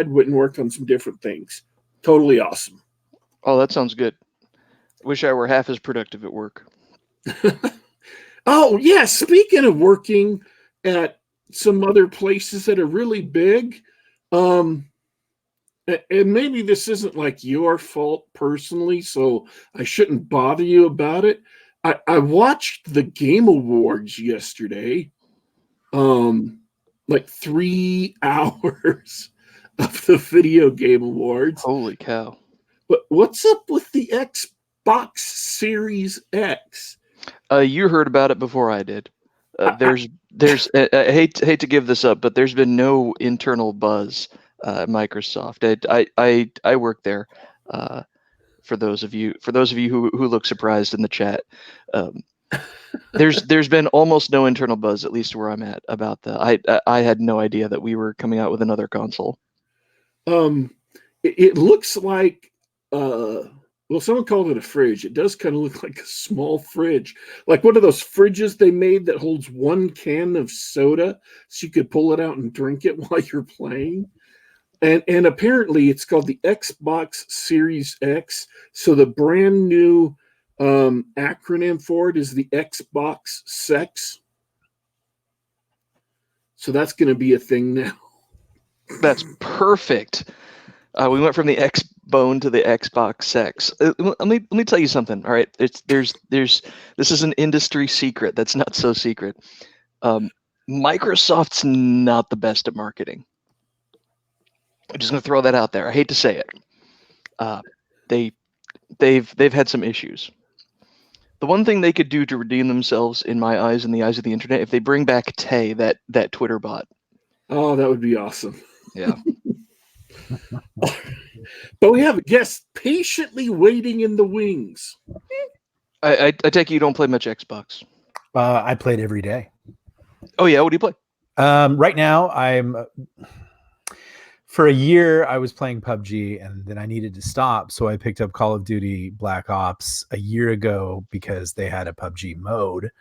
went and worked on some different things. Totally awesome. Oh, that sounds good. Wish I were half as productive at work. Oh, yeah. Speaking of working at some other places that are really big, um, and maybe this isn't like your fault personally, so I shouldn't bother you about it. I watched the Game Awards yesterday, um, like 3 hours of the Video Game Awards. Holy cow. But what's up with the Xbox Series X? You heard about it before I did. I, There's I hate to give this up, but there's been no internal buzz at Microsoft. I work there. Uh, for those of you who look surprised in the chat, um, there's been almost no internal buzz, at least where I'm at, about I had no idea that we were coming out with another console. it looks like well, someone called it a fridge. It does kind of look like a small fridge, like one of those fridges they made that holds one can of soda, so you could pull it out and drink it while you're playing. And apparently it's called the Xbox Series X. So the brand new acronym for it is the Xbox Sex. So that's going to be a thing now. That's perfect. We went from the X Bone to the Xbox Sex. Let me tell you something. All right, this is an industry secret that's not so secret. Microsoft's not the best at marketing. I'm just gonna throw that out there. I hate to say it. They've had some issues. The one thing they could do to redeem themselves, in my eyes and the eyes of the internet, if they bring back Tay, that Twitter bot. Oh, that would be awesome. Yeah. But we have a guest patiently waiting in the wings. I take it you don't play much Xbox. I played every day. Oh yeah, what do you play? Right now, for a year I was playing PUBG, and then I needed to stop, so I picked up Call of Duty Black Ops a year ago because they had a PUBG mode.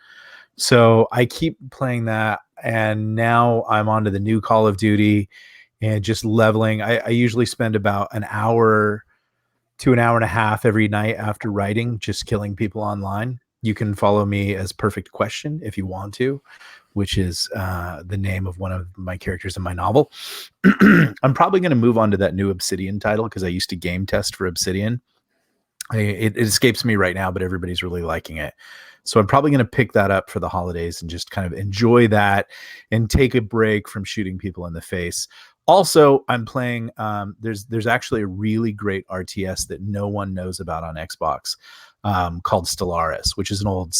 So I keep playing that, and now I'm on to the new Call of Duty and just leveling. I usually spend about an hour to an hour and a half every night after writing, just killing people online. You can follow me as Perfect Question if you want to, which is the name of one of my characters in my novel. I'm probably going to move on to that new Obsidian title because I used to game test for Obsidian. It escapes me right now, but everybody's really liking it. So I'm probably going to pick that up for the holidays and just kind of enjoy that and take a break from shooting people in the face. Also, I'm playing, there's actually a really great RTS that no one knows about on Xbox called Stellaris, which is an old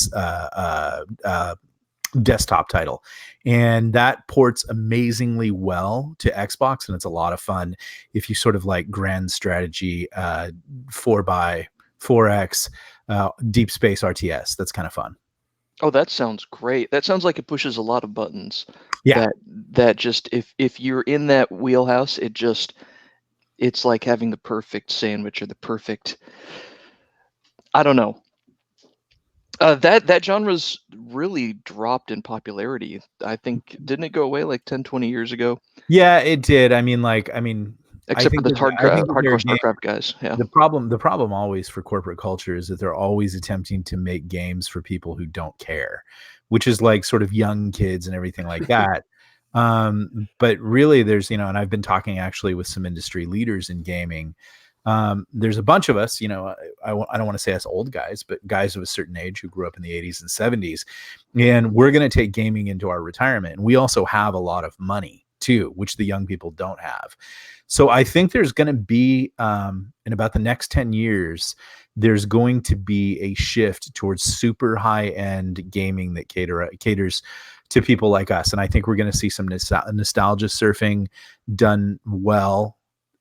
desktop title. And that ports amazingly well to Xbox, and it's a lot of fun if you sort of like grand strategy 4x4x deep space RTS. That's kind of fun. Oh, that sounds great. That sounds like it pushes a lot of buttons. Yeah. That just if you're in that wheelhouse, it's like having the perfect sandwich or the perfect, I don't know. That genre's really dropped in popularity. I think, didn't it go away like 10, 20 years ago? Yeah, it did. I mean, except for the hardcore StarCraft guys. Yeah. The problem always for corporate culture is that they're always attempting to make games for people who don't care, which is like sort of young kids and everything like that. But really there's, and I've been talking actually with some industry leaders in gaming. There's a bunch of us, I don't want to say us old guys, but guys of a certain age who grew up in the 80s and 70s, and we're going to take gaming into our retirement. And we also have a lot of money too, which the young people don't have. So I think there's going to be, in about the next 10 years, there's going to be a shift towards super high-end gaming that caters to people like us. And I think we're going to see some nostalgia surfing done well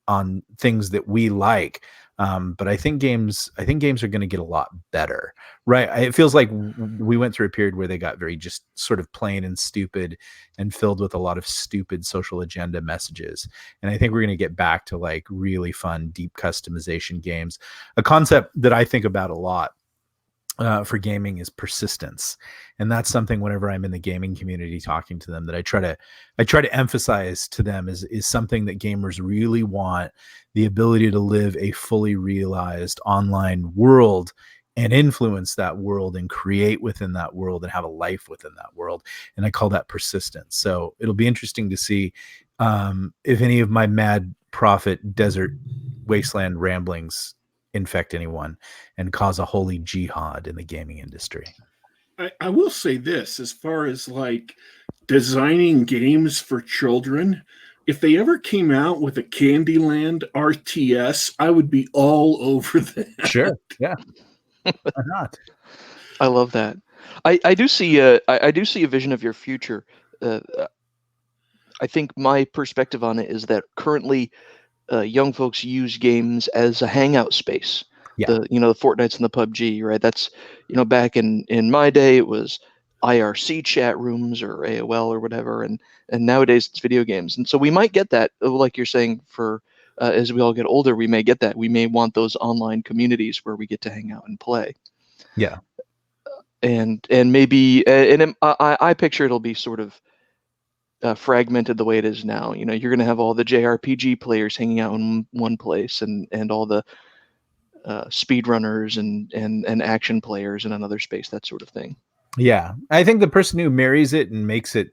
on things that we like. But I think games are going to get a lot better, right? It feels like we went through a period where they got very just sort of plain and stupid and filled with a lot of stupid social agenda messages. And I think we're going to get back to like really fun, deep customization games. A concept that I think about a lot for gaming is persistence, and that's something whenever I'm in the gaming community talking to them that I try to emphasize to them is something that gamers really want: the ability to live a fully realized online world and influence that world and create within that world and have a life within that world. And I call that persistence. So it'll be interesting to see if any of my mad prophet desert wasteland ramblings infect anyone and cause a holy jihad in the gaming industry. I will say this, as far as like designing games for children, if they ever came out with a Candyland RTS, I would be all over that. Sure. Yeah. Why not? I love that. I do see I do see a vision of your future. I think my perspective on it is that currently young folks use games as a hangout space. Yeah. The Fortnites and the PUBG, right? That's back in my day it was IRC chat rooms or AOL or whatever, and nowadays it's video games. And so we might get that, like you're saying, for as we all get older, we may get that. We may want those online communities where we get to hang out and play. Yeah. And maybe I picture it'll be sort of fragmented the way it is now. You're going to have all the JRPG players hanging out in one place, and all the speedrunners and action players in another space, that sort of thing. Yeah, I think the person who marries it and makes it,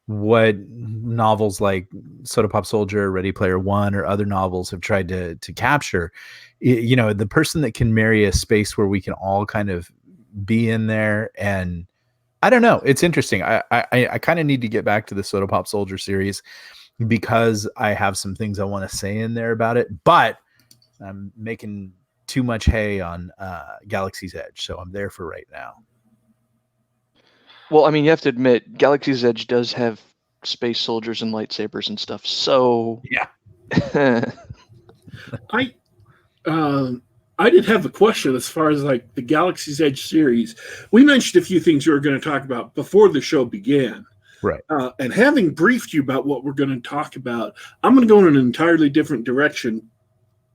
what novels like Soda Pop Soldier, Ready Player One, or other novels have tried to capture, the person that can marry a space where we can all kind of be in there. And I don't know, it's interesting. I kind of need to get back to the Soda Pop Soldier series because I have some things I want to say in there about it, but I'm making too much hay on Galaxy's Edge, so I'm there for right now. Well, I mean, you have to admit, Galaxy's Edge does have space soldiers and lightsabers and stuff. So yeah, I did have a question as far as like the Galaxy's Edge series. We mentioned a few things we were going to talk about before the show began. Right. And having briefed you about what we're going to talk about, I'm going to go in an entirely different direction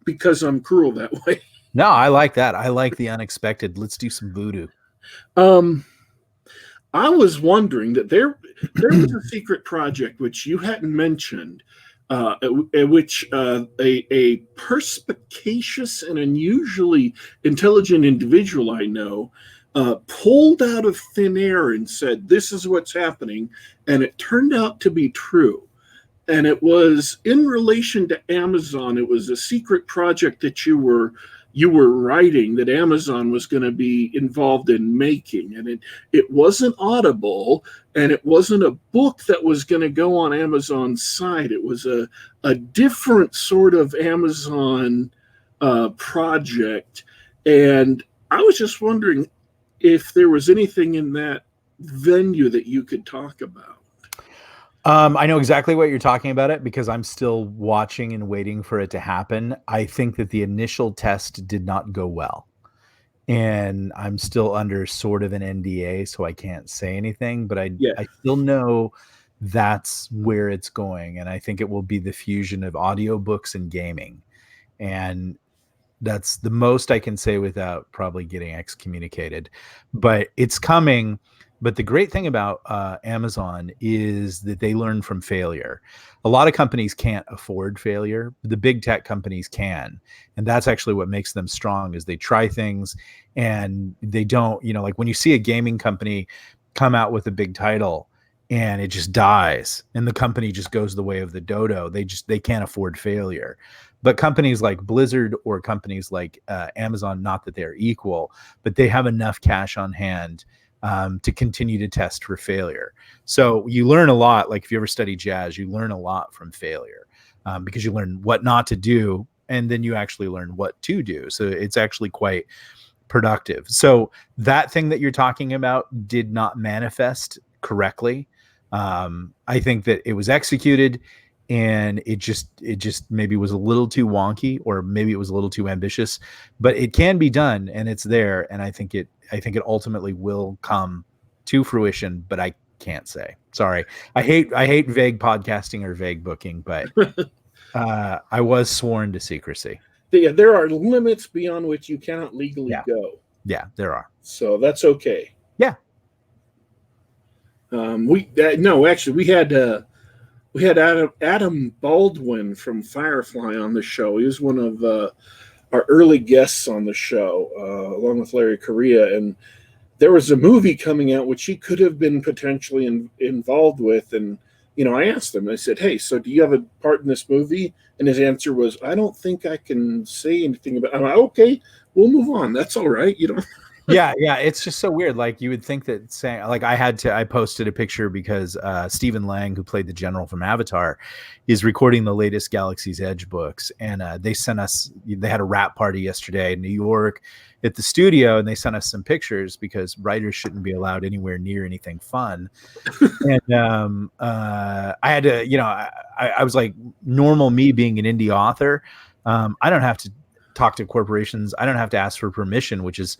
because I'm cruel that way. No, I like that. I like the unexpected. Let's do some voodoo. I was wondering that there was a secret project which you hadn't mentioned, which a perspicacious and unusually intelligent individual I know pulled out of thin air and said, "This is what's happening," and it turned out to be true. And it was in relation to Amazon. It was a secret project that you were writing that Amazon was going to be involved in making. And it wasn't Audible, and it wasn't a book that was going to go on Amazon's site. It was a different sort of Amazon project. And I was just wondering if there was anything in that venue that you could talk about. I know exactly what you're talking about it because I'm still watching and waiting for it to happen. I think that the initial test did not go well, and I'm still under sort of an NDA, so I can't say anything, but I still know that's where it's going. And I think it will be the fusion of audiobooks and gaming. And that's the most I can say without probably getting excommunicated, but it's coming. But the great thing about Amazon is that they learn from failure. A lot of companies can't afford failure. The big tech companies can. And that's actually what makes them strong is they try things and they don't, like when you see a gaming company come out with a big title and it just dies and the company just goes the way of the dodo, they can't afford failure. But companies like Blizzard or companies like Amazon, not that they're equal, but they have enough cash on hand to continue to test for failure. So you learn a lot. Like if you ever study jazz, you learn a lot from failure because you learn what not to do, and then you actually learn what to do. So it's actually quite productive. So that thing that you're talking about did not manifest correctly. I think that it was executed and it just maybe was a little too wonky, or maybe it was a little too ambitious, but it can be done and it's there. And I think it ultimately will come to fruition, but I can't say. Sorry. I hate vague podcasting or vague booking, but I was sworn to secrecy. Yeah, there are limits beyond which you cannot legally go. Yeah, there are. So that's okay. Yeah. Actually, we had Adam Baldwin from Firefly on the show. He was one of our early guests on the show, along with Larry Correa. And there was a movie coming out which he could have been potentially involved with. And, I asked him, I said, hey, so do you have a part in this movie? And his answer was, I don't think I can say anything about it. I'm like, okay, we'll move on. That's all right. Yeah, it's just so weird. Like, you would think that saying, like, I posted a picture because Stephen Lang, who played the general from Avatar, is recording the latest Galaxy's Edge books, and they had a wrap party yesterday in New York at the studio, and they sent us some pictures because writers shouldn't be allowed anywhere near anything fun. And I had to, I was like, normal me being an indie author, I don't have to talk to corporations. I don't have to ask for permission, which is,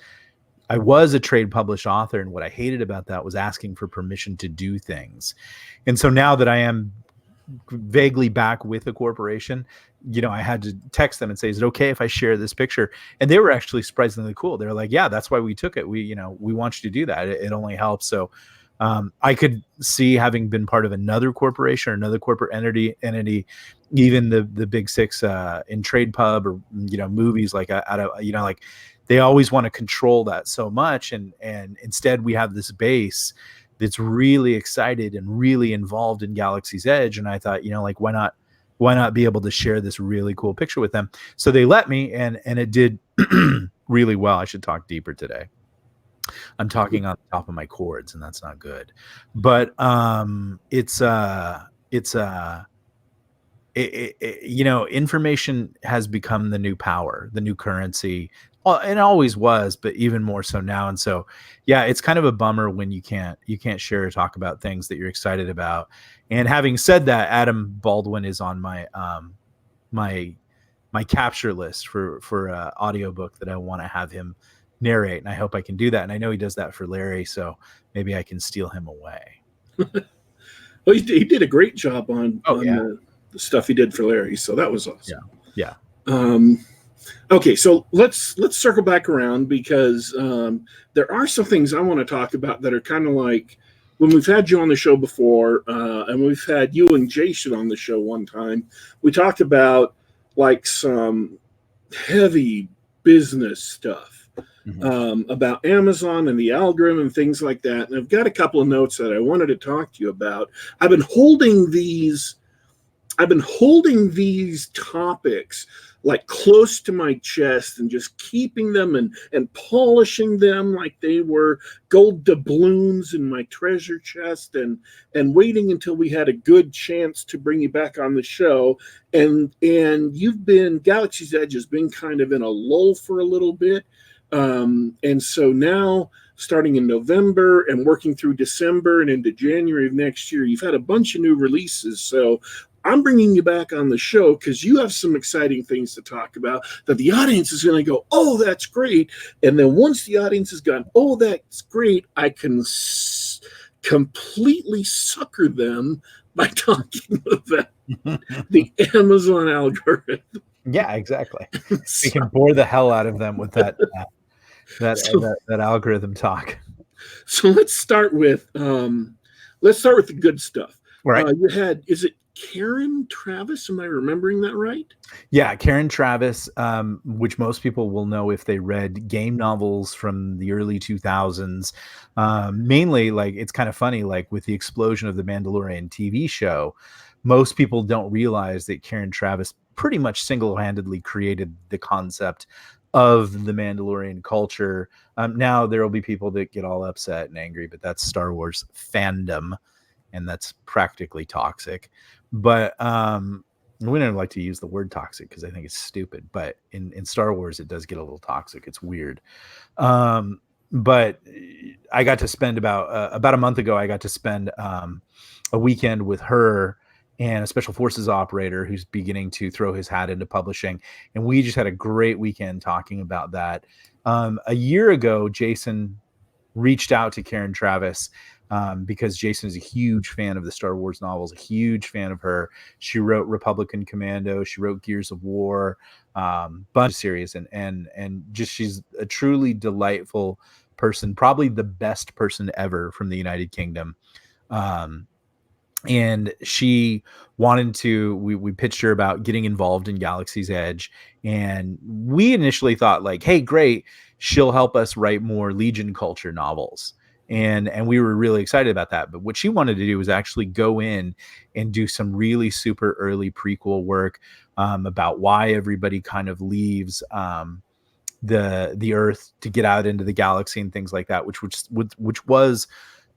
I was a trade published author, and what I hated about that was asking for permission to do things. And so now that I am vaguely back with a corporation, I had to text them and say, is it okay if I share this picture? And they were actually surprisingly cool. They were like, yeah, that's why we took it. We want you to do that. It only helps. So I could see, having been part of another corporation or another corporate entity, even the big six in trade pub or, movies, like out of, like, they always want to control that so much. And instead we have this base that's really excited and really involved in Galaxy's Edge. And I thought, like, why not be able to share this really cool picture with them? So they let me, and it did really well. I should talk deeper today. I'm talking on the top of my chords, and that's not good. But information has become the new power, the new currency. Well, it always was, but even more so now. And so, yeah, it's kind of a bummer when you can't share or talk about things that you're excited about. And having said that, Adam Baldwin is on my my capture list for audiobook that I want to have him narrate, and I hope I can do that. And I know he does that for Larry, so maybe I can steal him away. Well, he did a great job on the stuff he did for Larry, so that was awesome. Yeah. Okay, so let's circle back around, because there are some things I want to talk about that are kind of like, when we've had you on the show before, and we've had you and Jason on the show one time, we talked about like some heavy business stuff. About Amazon and the algorithm and things like that. And I've got a couple of notes that I wanted to talk to you about. I've been holding these topics like close to my chest and just keeping them and polishing them like they were gold doubloons in my treasure chest, and waiting until we had a good chance to bring you back on the show. And Galaxy's Edge has been kind of in a lull for a little bit. And so now, starting in November and working through December and into January of next year, you've had a bunch of new releases. So I'm bringing you back on the show because you have some exciting things to talk about that the audience is going to go, oh, that's great. And then once the audience has gone, oh, that's great, I can completely sucker them by talking about the Amazon algorithm. Yeah, exactly. We can bore the hell out of them with that algorithm talk. So let's start with the good stuff. Right. You had, is it Karen Traviss? Am I remembering that right? Yeah, Karen Traviss, which most people will know if they read game novels from the early 2000s. Mainly, like, it's kind of funny, like with the explosion of the Mandalorian TV show, most people don't realize that Karen Traviss pretty much single-handedly created the concept of the Mandalorian culture. Now there will be people that get all upset and angry, but that's Star Wars fandom, and that's practically toxic. But we don't like to use the word toxic because I think it's stupid. But in Star Wars, it does get a little toxic. It's weird. But I got to spend about a month ago, I got to spend a weekend with her and a special forces operator who's beginning to throw his hat into publishing. And we just had a great weekend talking about that. A year ago, Jason reached out to Karen Traviss because Jason is a huge fan of the Star Wars novels, a huge fan of her. She wrote Republican Commando, she wrote Gears of War, bunch of series, and just she's a truly delightful person, probably the best person ever from the United Kingdom. And she wanted to, we pitched her about getting involved in Galaxy's Edge, and we initially thought like, hey, great, she'll help us write more Legion culture novels, and we were really excited about that. But what she wanted to do was actually go in and do some really super early prequel work, about why everybody kind of leaves the Earth to get out into the galaxy and things like that, which was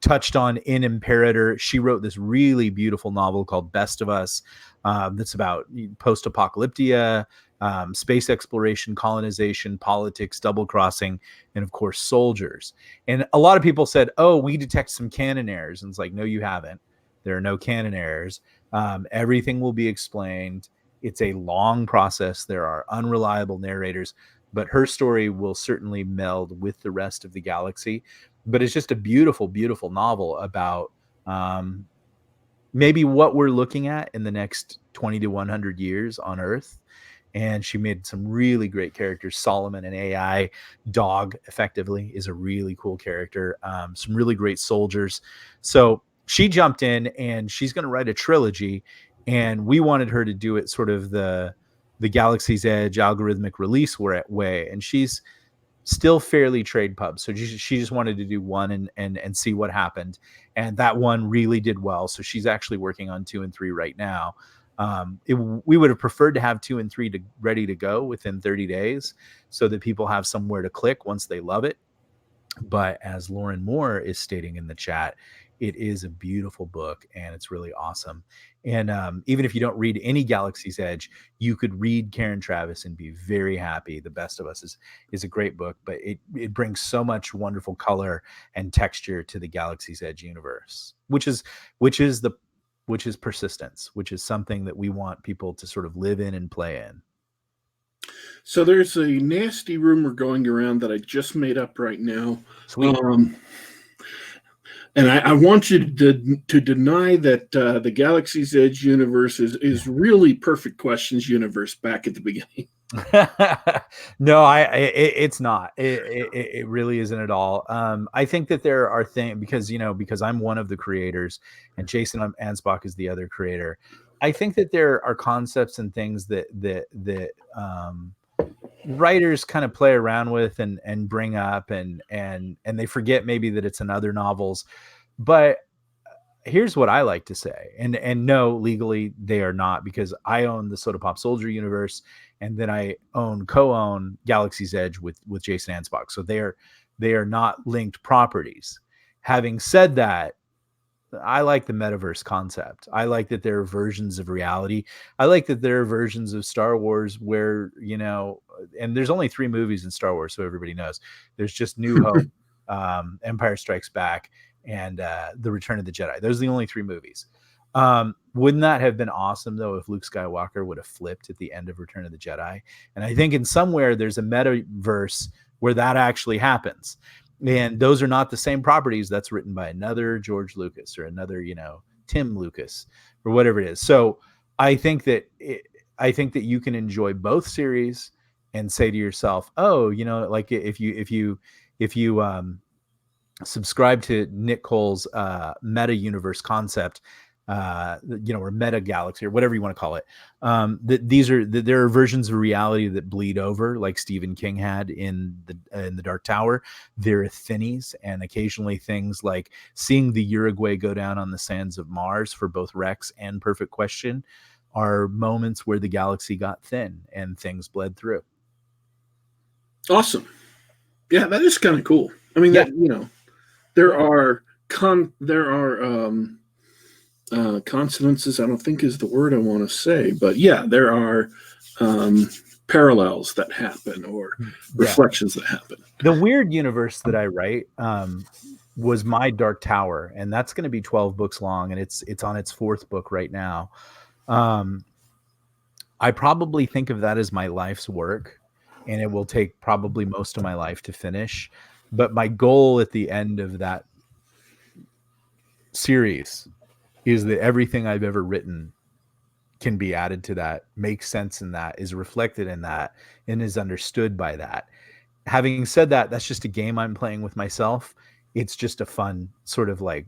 touched on in Imperator. She wrote this really beautiful novel called Best of Us, that's about post-apocalyptia, space exploration, colonization, politics, double crossing, and of course soldiers. And a lot of people said, oh, we detect some canon errors, and it's like, no, you haven't. There are no canon errors. Everything will be explained. It's a long process. There are unreliable narrators, but her story will certainly meld with the rest of the galaxy. But it's just a beautiful, beautiful novel about maybe what we're looking at in the next 20 to 100 years on Earth. And she made some really great characters. Solomon, an AI dog, effectively, is a really cool character. Some really great soldiers. So she jumped in, and she's going to write a trilogy. And we wanted her to do it sort of the Galaxy's Edge algorithmic release way. And she's still fairly trade pub, so she just wanted to do one and see what happened, and that one really did well. So she's actually working on 2 and 3 right now. We would have preferred to have 2 and 3 ready to go within 30 days so that people have somewhere to click once they love it. But as Lauren Moore is stating in the chat, it is a beautiful book, and it's really awesome. And even if you don't read any Galaxy's Edge, you could read Karen Traviss and be very happy. The Best of Us is a great book, but it brings so much wonderful color and texture to the Galaxy's Edge universe, which is persistence, which is something that we want people to sort of live in and play in. So there's a nasty rumor going around that I just made up right now. Sweet. And I want you to deny that the Galaxy's Edge universe is really Perfect Questions universe back at the beginning. No, it's not. It really isn't at all. I think that there are things, because I'm one of the creators and Jason Ansbach is the other creator. I think that there are concepts and things that writers kind of play around with and bring up and they forget maybe that it's in other novels. But here's what I like to say, and no, legally they are not, because I own the Soda Pop Soldier universe, and then I co-own Galaxy's Edge with Jason Ansbach, so they are not linked properties. Having said that, I like the metaverse concept. I like that there are versions of reality. I like that there are versions of Star Wars where, and there's only 3 movies in Star Wars, so everybody knows. There's just New Hope, Empire Strikes Back, and The Return of the Jedi. Those are the only 3 movies. Wouldn't that have been awesome, though, if Luke Skywalker would have flipped at the end of Return of the Jedi? And I think in somewhere there's a metaverse where that actually happens. And those are not the same properties. That's written by another George Lucas or another, Tim Lucas or whatever it is. So I think that you can enjoy both series and say to yourself, oh, like if you subscribe to Nick Cole's meta universe concept, or meta galaxy or whatever you want to call it, there are versions of reality that bleed over, like Stephen King had in the Dark Tower. There are thinnies, and occasionally things like seeing the Uruguay go down on the sands of Mars for both Rex and Perfect Question are moments where the galaxy got thin and things bled through. Awesome. Yeah, that is kind of cool. I mean, Yeah. There are consonances, I don't think is the word I want to say, but yeah, there are parallels that happen or reflections that happen. The weird universe that I write was my Dark Tower, and that's going to be 12 books long, and it's on its 4th book right now. I probably think of that as my life's work, and it will take probably most of my life to finish. But my goal at the end of that series is that everything I've ever written can be added to that, makes sense in that, is reflected in that, and is understood by that. Having said that, that's just a game I'm playing with myself. It's just a fun sort of like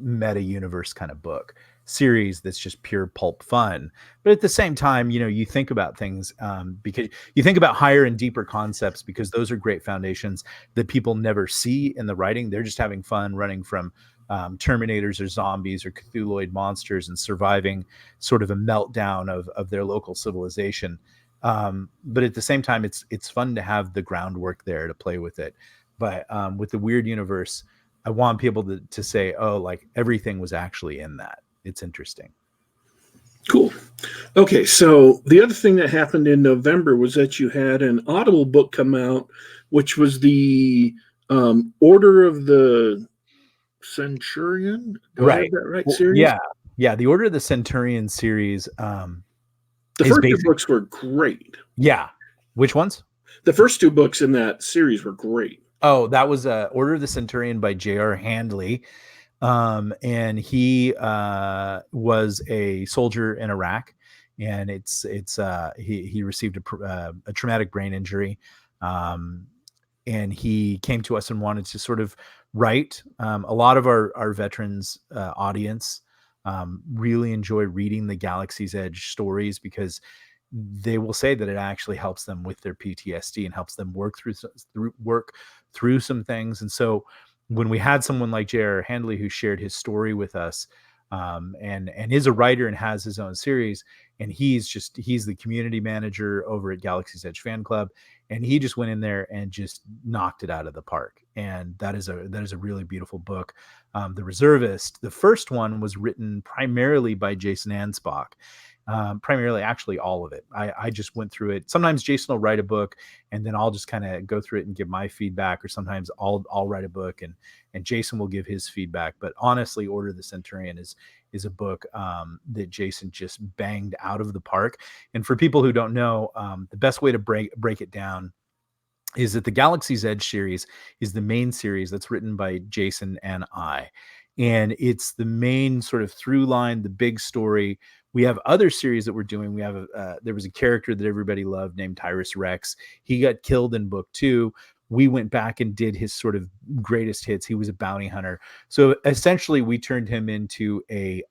meta universe kind of book series that's just pure pulp fun. But at the same time, you know, you think about things because you think about higher and deeper concepts, because those are great foundations that people never see in the writing. They're just having fun running from Terminators or zombies or Cthulhuid monsters and surviving sort of a meltdown of their local civilization. But at the same time, it's fun to have the groundwork there to play with it. But with the weird universe, I want people to say, oh, like everything was actually in that. It's interesting. Cool. Okay, so the other thing that happened in November was that you had an Audible book come out, which was the Order of the Centurion. Do I have that right? Series? Yeah. The Order of the Centurion series. The first two books were great. Yeah. Which ones? The first two books in that series were great. Oh, that was Order of the Centurion by J.R. Handley. And he was a soldier in Iraq, and he received a traumatic brain injury. And he came to us and wanted to sort of write. A lot of our veterans audience really enjoy reading the Galaxy's Edge stories, because they will say that it actually helps them with their PTSD and helps them work through some things. And so when we had someone like J.R. Handley who shared his story with us, and is a writer and has his own series, and he's the community manager over at Galaxy's Edge Fan Club, and he just went in there and just knocked it out of the park. And that is a really beautiful book. The Reservist, the first one, was written primarily by Jason Anspach. Primarily, actually all of it. I just went through it. Sometimes Jason will write a book and then I'll just kind of go through it and give my feedback, or sometimes I'll write a book and Jason will give his feedback. But honestly, Order of the Centurion is a book that Jason just banged out of the park. And for people who don't know, the best way to break it down is that the Galaxy's Edge series is the main series that's written by Jason and I. And it's the main sort of through line, the big story. We have other series that we're doing. We have there was a character that everybody loved named Tyrus Rex. He got killed in book 2. We went back and did his sort of greatest hits. He was a bounty hunter. So essentially we turned him into a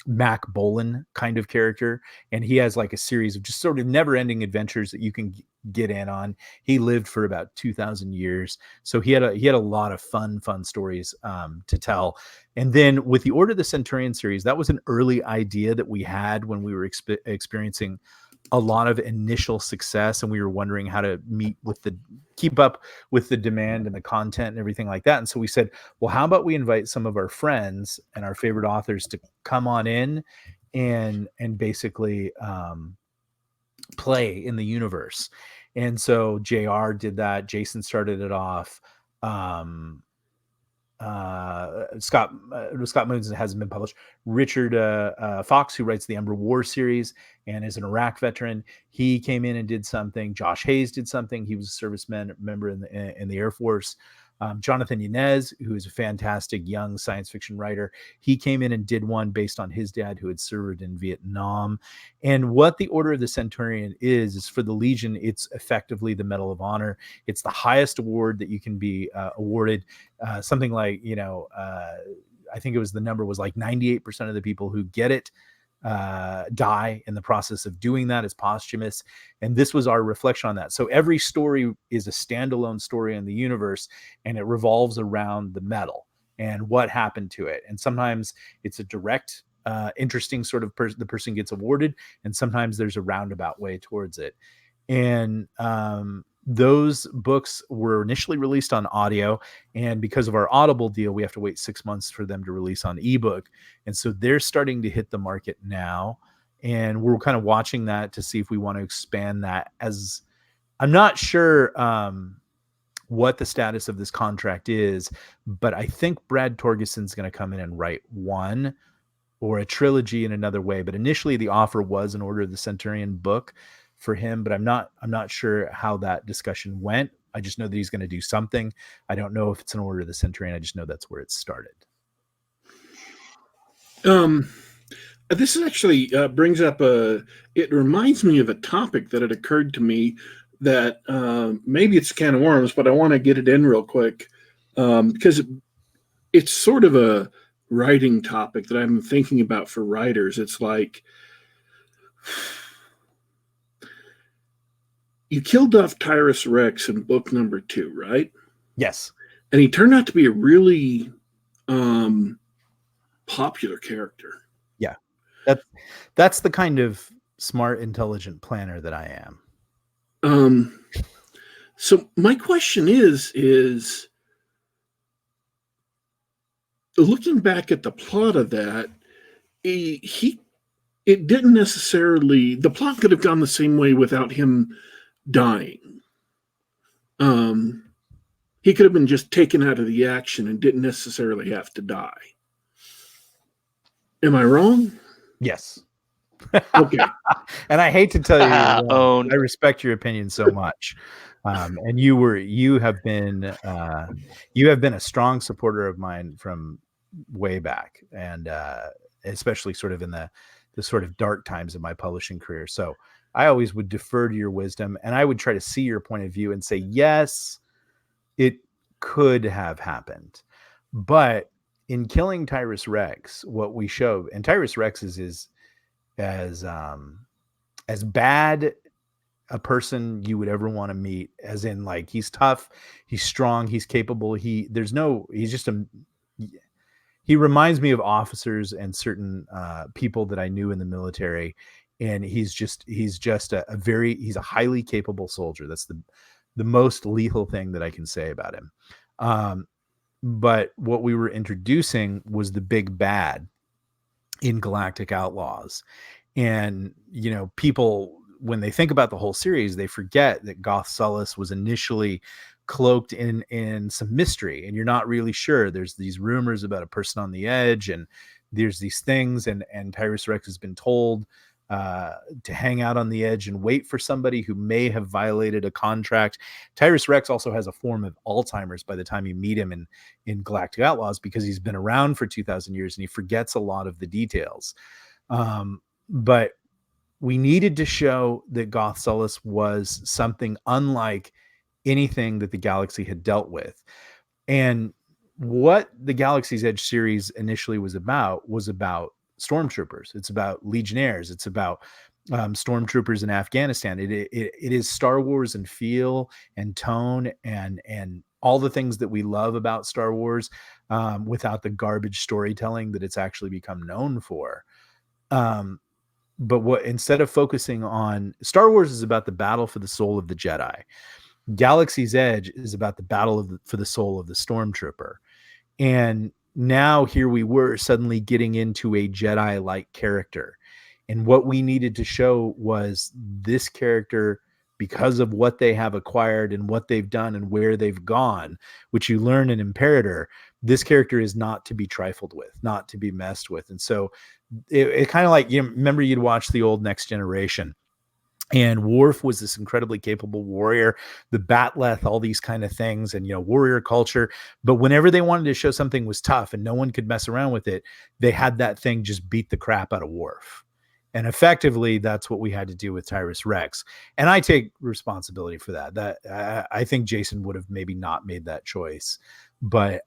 Mac Bolan kind of character. And he has like a series of just sort of never ending adventures that you can get in on. He lived for about 2,000 years. So he had a lot of fun stories to tell. And then with the Order of the Centurion series, that was an early idea that we had when we were experiencing a lot of initial success, and we were wondering how to keep up with the demand and the content and everything like that. And so we said, well, how about we invite some of our friends and our favorite authors to come on in and basically play in the universe. And so JR did that. Jason started it off. Scott Moons hasn't been published. Richard Fox, who writes the Ember War series and is an Iraq veteran, he came in and did something. Josh Hayes did something. He was a serviceman member in the Air Force. Jonathan Yanez, who is a fantastic young science fiction writer, he came in and did one based on his dad, who had served in Vietnam. And what the Order of the Centurion is for the Legion, it's effectively the Medal of Honor. It's the highest award that you can be awarded. Something like, I think the number was like 98% of the people who get it die in the process of doing that. As posthumous. And this was our reflection on that. So every story is a standalone story in the universe, and it revolves around the medal and what happened to it. And sometimes it's a direct interesting sort of the person gets awarded, and sometimes there's a roundabout way towards it. And those books were initially released on audio, and because of our Audible deal, we have to wait 6 months for them to release on ebook. And so they're starting to hit the market now, and we're kind of watching that to see if we want to expand that. As I'm not sure what the status of this contract is, but I think Brad Torgeson's going to come in and write one or a trilogy in another way. But initially the offer was an Order of the Centurion book for him, but I'm not sure how that discussion went. I just know that he's going to do something. I don't know if it's an Order of the Centurion. I just know that's where it started. Um, this actually brings up it reminds me of a topic that had occurred to me that maybe it's a can of worms, but I want to get it in real quick because it's sort of a writing topic that I'm thinking about for writers. It's like you killed off Tyrus Rex in book number 2, right? Yes. And he turned out to be a really popular character. Yeah. That's the kind of smart, intelligent planner that I am. So my question is looking back at the plot of that, it didn't necessarily, the plot could have gone the same way without him dying. He could have been just taken out of the action and didn't necessarily have to die. Am I wrong? Yes. Okay. And I hate to tell you, Owned. I respect your opinion so much. And you have been a strong supporter of mine from way back, and especially sort of in the sort of dark times of my publishing career. So I always would defer to your wisdom, and I would try to see your point of view and say, yes, it could have happened. But in killing Tyrus Rex, what we show, and Tyrus Rex is as bad a person you would ever want to meet, as in, like, he's tough, he's strong, he's capable. He reminds me of officers and certain people that I knew in the military. And he's just he's a highly capable soldier. That's the most lethal thing that I can say about him. But what we were introducing was the big bad in Galactic Outlaws. And, you know, people, when they think about the whole series, they forget that Goth Sullus was initially cloaked in some mystery, and you're not really sure. There's these rumors about a person on the edge, and there's these things, and Tyrus Rex has been told to hang out on the edge and wait for somebody who may have violated a contract. Tyrus Rex also has a form of Alzheimer's by the time you meet him in Galactic Outlaws, because he's been around for 2,000 years and he forgets a lot of the details. But we needed to show that Goth Sullus was something unlike anything that the galaxy had dealt with. And what the Galaxy's Edge series initially was about stormtroopers. It's about legionnaires. It's about stormtroopers in Afghanistan. It is Star Wars in feel and tone and all the things that we love about Star Wars, without the garbage storytelling that it's actually become known for. But instead of focusing on, Star Wars is about the battle for the soul of the Jedi. Galaxy's Edge is about the battle for the soul of the stormtrooper. And now here we were suddenly getting into a Jedi-like character. And what we needed to show was this character, because of what they have acquired and what they've done and where they've gone, which you learn in Imperator, this character is not to be trifled with, not to be messed with. And so it kind of like, you remember you'd watch the old Next Generation, and Worf was this incredibly capable warrior, the Batleth, all these kind of things, and, you know, warrior culture. But whenever they wanted to show something was tough and no one could mess around with it, they had that thing just beat the crap out of Worf. And effectively, that's what we had to do with Tyrus Rex. And I take responsibility for that. I think Jason would have maybe not made that choice. But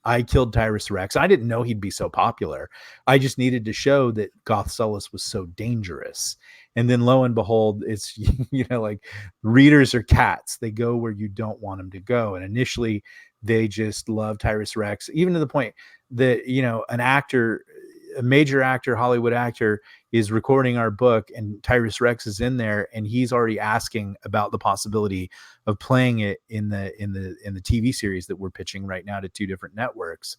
I killed Tyrus Rex. I didn't know he'd be so popular. I just needed to show that Goth Sullus was so dangerous. And then lo and behold, it's, you know, like, readers are cats. They go where you don't want them to go. And initially, they just love Tyrus Rex, even to the point that, you know, a major actor, Hollywood actor, is recording our book, and Tyrus Rex is in there, and he's already asking about the possibility of playing it in the TV series that we're pitching right now to 2 different networks.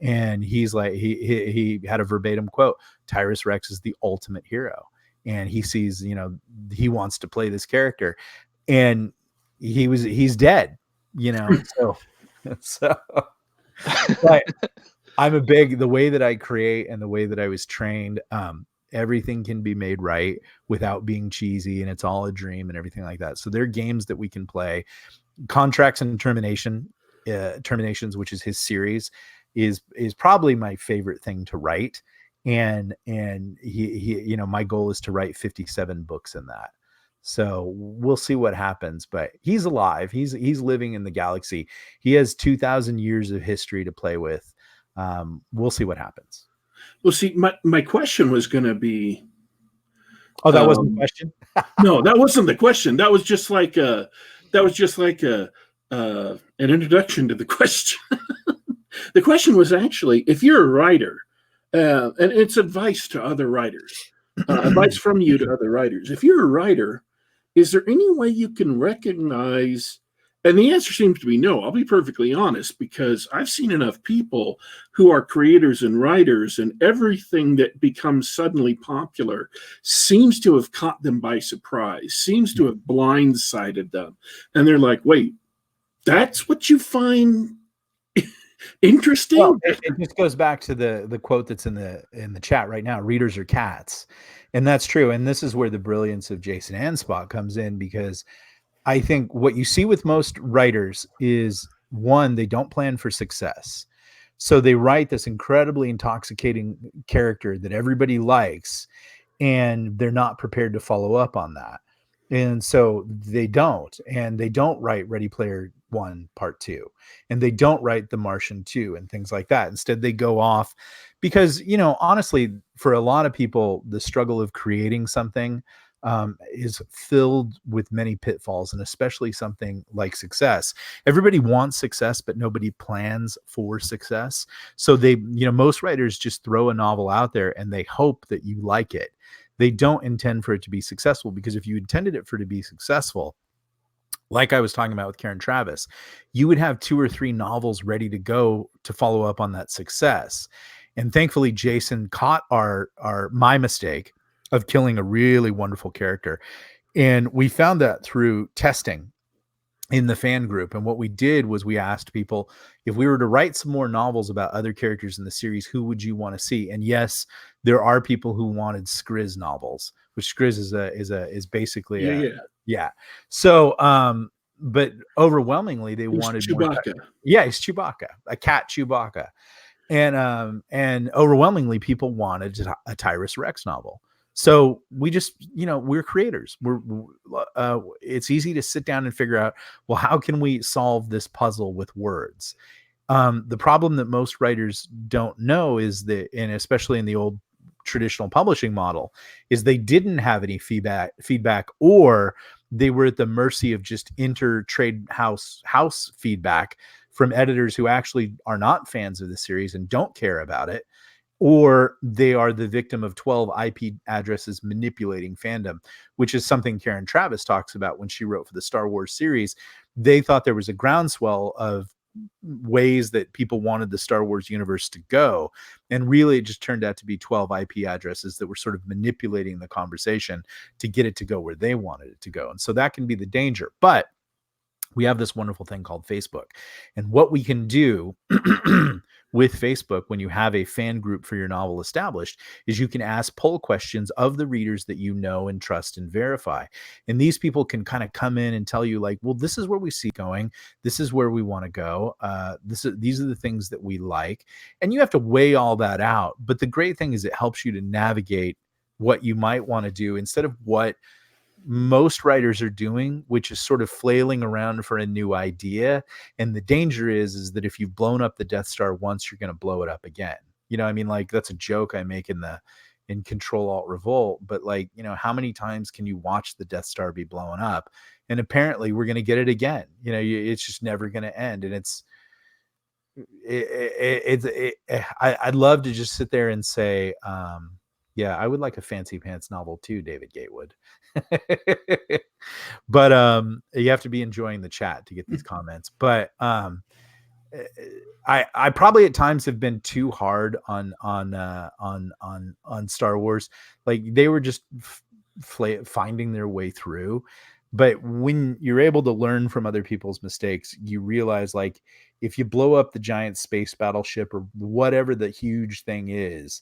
And he's like, he had a verbatim quote: Tyrus Rex is the ultimate hero. And he sees, you know, he wants to play this character, and he's dead, you know. So but the way that I create and the way that I was trained, everything can be made right without being cheesy, and it's all a dream and everything like that. So there are games that we can play. Contracts and Terminations, which is his series, is probably my favorite thing to write. and he you know, my goal is to write 57 books in that. So we'll see what happens, but he's alive. He's living in the galaxy. He has 2,000 years of history to play with. We'll see what happens. Well, see, my question was going to be. Oh, that wasn't the question. No, that wasn't the question. That was just like an introduction to the question. The question was actually, if you're a writer, and it's advice to other writers, advice from you to other writers. If you're a writer, is there any way you can recognize? And the answer seems to be no. I'll be perfectly honest, because I've seen enough people who are creators and writers, and everything that becomes suddenly popular seems to have caught them by surprise, seems to have blindsided them. And they're like, wait, that's what you find interesting? Well, it just goes back to the quote that's in the chat right now. Readers are cats. And that's true. And this is where the brilliance of Jason Anspach comes in, because I think what you see with most writers is, one, they don't plan for success. So they write this incredibly intoxicating character that everybody likes, and they're not prepared to follow up on that. And so they don't write Ready Player One Part 2, and they don't write The Martian 2 and things like that. Instead, they go off because, you know, honestly, for a lot of people, the struggle of creating something is filled with many pitfalls, and especially something like success. Everybody wants success, but nobody plans for success. So they, you know, most writers just throw a novel out there and they hope that you like it. They don't intend for it to be successful, because if you intended it for it to be successful, like I was talking about with Karen Traviss, you would have 2 or 3 novels ready to go to follow up on that success. And thankfully, Jason caught my mistake of killing a really wonderful character. And we found that through testing in the fan group. And what we did was we asked people, if we were to write some more novels about other characters in the series, who would you want to see? And yes, there are people who wanted Skriz novels, which Skriz is basically yeah. So but overwhelmingly they wanted Chewbacca. It's Chewbacca, a cat Chewbacca. And overwhelmingly people wanted a Tyrus Rex novel. So we just, you know, we're creators. It's easy to sit down and figure out, well, how can we solve this puzzle with words? The problem that most writers don't know is that, and especially in the old traditional publishing model, is they didn't have any feedback, or they were at the mercy of just inter-trade house feedback from editors who actually are not fans of the series and don't care about it, or they are the victim of 12 IP addresses manipulating fandom, which is something Karen Traviss talks about when she wrote for the Star Wars series. They thought there was a groundswell of ways that people wanted the Star Wars universe to go. And really, it just turned out to be 12 IP addresses that were sort of manipulating the conversation to get it to go where they wanted it to go. And so that can be the danger. But we have this wonderful thing called Facebook. And what we can do with Facebook, when you have a fan group for your novel established, is you can ask poll questions of the readers that you know and trust and verify. And these people can kind of come in and tell you, like, well, this is where we see going. This is where we want to go. These are the things that we like. And you have to weigh all that out. But the great thing is it helps you to navigate what you might want to do, instead of what most writers are doing, which is sort of flailing around for a new idea. And the danger is that if you've blown up the Death Star once, you're going to blow it up again. You know, I mean, like, that's a joke I make in Control Alt Revolt, but, like, you know, how many times can you watch the Death Star be blown up? And apparently we're going to get it again. You know, it's just never going to end. And I'd love to just sit there and say, yeah, I would like a Fancy Pants novel too, David Gatewood. But you have to be enjoying the chat to get these comments. But I probably at times have been too hard on Star Wars. Like, they were just finding their way through. But when you're able to learn from other people's mistakes, you realize, like, if you blow up the giant space battleship or whatever the huge thing is,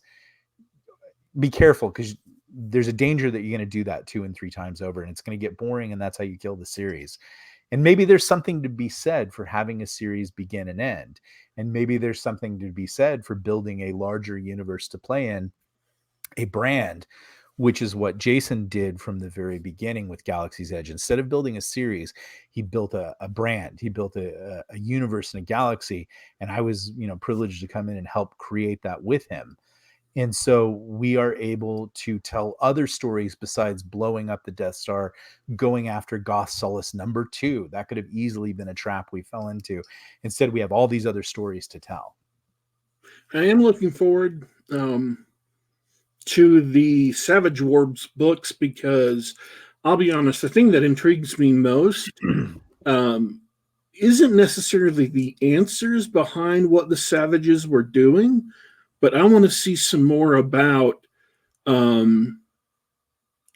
be careful, because there's a danger that you're going to do that 2 and 3 times over, and it's going to get boring, and that's how you kill the series. And maybe there's something to be said for having a series begin and end. And maybe there's something to be said for building a larger universe to play in a brand, which is what Jason did from the very beginning with Galaxy's Edge. Instead of building a series, he built a brand. He built a universe and a galaxy. And I was, privileged to come in and help create that with him. And so we are able to tell other stories besides blowing up the Death Star, going after Goth Solace #2. That could have easily been a trap we fell into. Instead, we have all these other stories to tell. I am looking forward to the Savage Wars books because I'll be honest, the thing that intrigues me most isn't necessarily the answers behind what the Savages were doing, but I want to see some more about